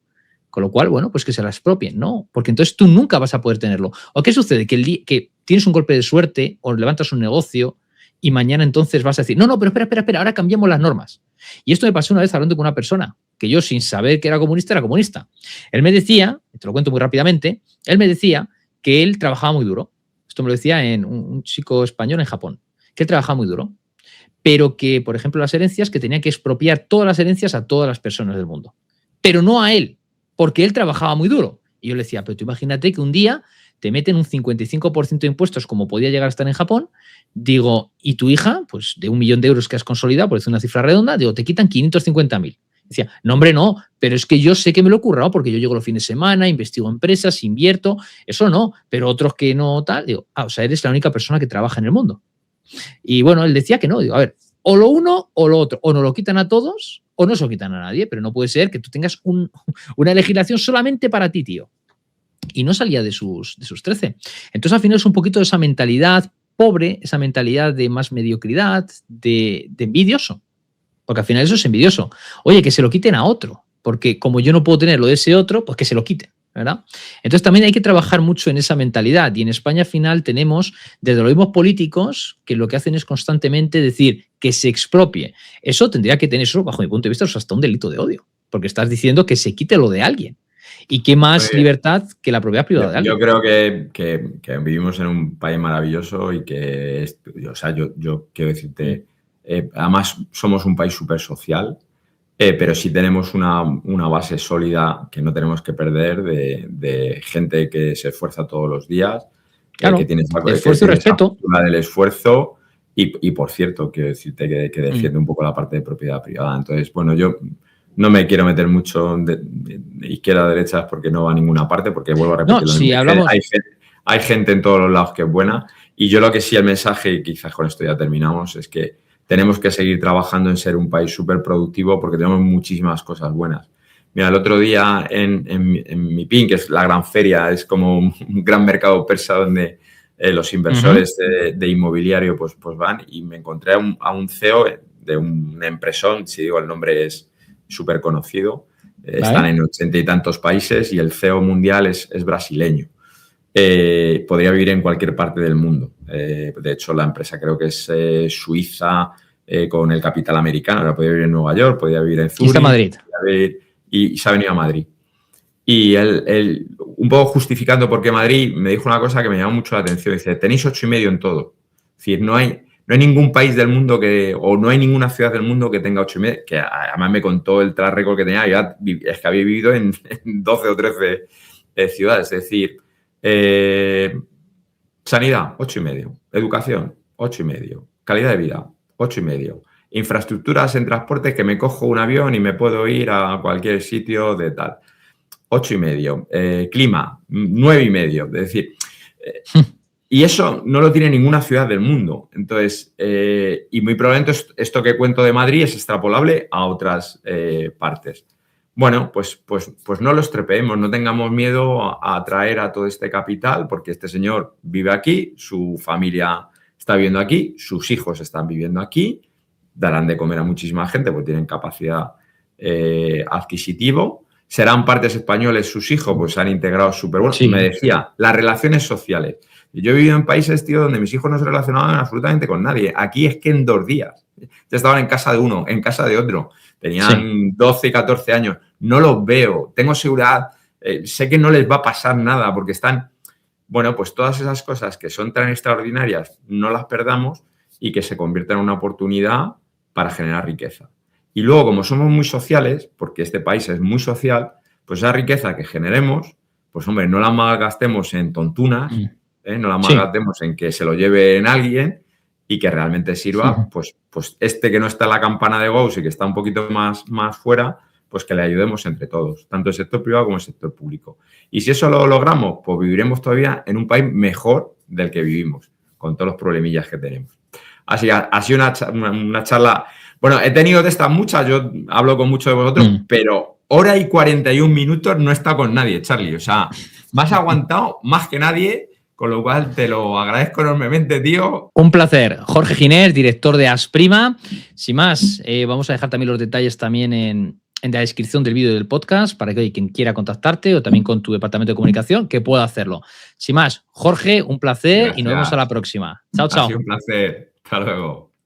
Con lo cual, bueno, pues que se la expropien, ¿no? Porque entonces tú nunca vas a poder tenerlo. ¿O qué sucede? Que tienes un golpe de suerte o levantas un negocio y mañana entonces vas a decir, no, pero espera, ahora cambiamos las normas. Y esto me pasó una vez hablando con una persona que yo, sin saber que era comunista. Él me decía, te lo cuento muy rápidamente, él me decía que él trabajaba muy duro. Esto me lo decía un chico español en Japón, que él trabajaba muy duro, pero que, por ejemplo, las herencias, que tenía que expropiar todas las herencias a todas las personas del mundo. Pero no a él, porque él trabajaba muy duro. Y yo le decía, pero tú imagínate que un día te meten un 55% de impuestos, como podía llegar a estar en Japón, digo, y tu hija, pues de 1 millón de euros que has consolidado, por decir una cifra redonda, digo, te quitan 550.000. Decía, no, hombre, no, pero es que yo sé que me lo he currado porque yo llego los fines de semana, investigo empresas, invierto, eso no, pero otros que no tal, digo, o sea, eres la única persona que trabaja en el mundo. Y bueno, él decía que no, digo, a ver, o lo uno o lo otro, o nos lo quitan a todos o no se lo quitan a nadie, pero no puede ser que tú tengas una legislación solamente para ti, tío. Y no salía de sus 13. Entonces, al final es un poquito de esa mentalidad pobre, esa mentalidad de más mediocridad, de envidioso. Porque al final eso es envidioso. Oye, que se lo quiten a otro, porque como yo no puedo tener lo de ese otro, pues que se lo quiten, ¿verdad? Entonces también hay que trabajar mucho en esa mentalidad. Y en España al final tenemos desde los mismos políticos que lo que hacen es constantemente decir que se expropie. Eso tendría que tener, eso bajo mi punto de vista, es hasta un delito de odio, porque estás diciendo que se quite lo de alguien. ¿Y qué más libertad que la propiedad privada de alguien? Yo creo que vivimos en un país maravilloso y que, o sea, yo quiero decirte, además somos un país súper social, pero sí tenemos una base sólida que no tenemos que perder de gente que se esfuerza todos los días, claro, que tiene esfuerzo y respeto. Del esfuerzo y, por cierto, quiero decirte que defiende un poco la parte de propiedad privada. Entonces, bueno, yo no me quiero meter mucho de izquierda a derecha porque no va a ninguna parte, porque vuelvo a repetir, sí, hablamos... hay gente en todos los lados que es buena, y yo lo que sí, el mensaje, y quizás con esto ya terminamos, es que tenemos que seguir trabajando en ser un país súper productivo porque tenemos muchísimas cosas buenas. Mira, el otro día en MIPIM, que es la gran feria, es como un gran mercado persa donde los inversores de inmobiliario pues van, y me encontré a un CEO de una empresón, si digo el nombre es súper conocido, están en 80 y tantos países y el CEO mundial es brasileño. Podría vivir en cualquier parte del mundo. De hecho, la empresa creo que es suiza con el capital americano. Ahora podría vivir en Nueva York, podría vivir en Zurich. Y está en Madrid. Y se ha venido a Madrid. Y él, un poco justificando por qué Madrid, me dijo una cosa que me llamó mucho la atención. Dice, tenéis 8,5 en todo. Es decir, no hay no hay ningún país del mundo o no hay ninguna ciudad del mundo que tenga 8,5, que además me contó el track record que tenía, es que había vivido en 12 o 13 ciudades, es decir, sanidad, 8,5, educación, 8,5, calidad de vida, 8,5, infraestructuras en transporte que me cojo un avión y me puedo ir a cualquier sitio de tal, 8,5, clima, 9,5, es decir, y eso no lo tiene ninguna ciudad del mundo. Entonces, y muy probablemente esto que cuento de Madrid es extrapolable a otras partes. Bueno, pues no lo estropeemos, no tengamos miedo a atraer a todo este capital, porque este señor vive aquí, su familia está viviendo aquí, sus hijos están viviendo aquí, darán de comer a muchísima gente porque tienen capacidad adquisitiva. Serán partes españoles sus hijos, pues se han integrado súper bueno. Sí. Me decía, las relaciones sociales. Yo he vivido en países, tío, donde mis hijos no se relacionaban absolutamente con nadie. Aquí es que en 2 días ya estaban en casa de uno, en casa de otro. Tenían 12 y 14 años. No los veo. Tengo seguridad. Sé que no les va a pasar nada porque están... Bueno, pues todas esas cosas que son tan extraordinarias no las perdamos y que se conviertan en una oportunidad para generar riqueza. Y luego, como somos muy sociales, porque este país es muy social, pues esa riqueza que generemos, pues hombre, no la malgastemos en tontunas, no la malgastemos en que se lo lleve en alguien y que realmente sirva, pues este que no está en la campana de Gauss y que está un poquito más fuera, pues que le ayudemos entre todos, tanto el sector privado como el sector público. Y si eso lo logramos, pues viviremos todavía en un país mejor del que vivimos, con todos los problemillas que tenemos. Así ha sido una charla... Bueno, he tenido de estas muchas, yo hablo con muchos de vosotros, pero 1 y 41 minutos no he estado con nadie, Charlie. O sea, me has aguantado más que nadie, con lo cual te lo agradezco enormemente, tío. Un placer. Jorge Ginés, director de Asprima. Sin más, vamos a dejar también los detalles también en la descripción del vídeo del podcast para que quien quiera contactarte o también con tu departamento de comunicación, que pueda hacerlo. Sin más, Jorge, un placer. Gracias. Y nos vemos a la próxima. Chao, chao. Ha sido un placer. Hasta luego.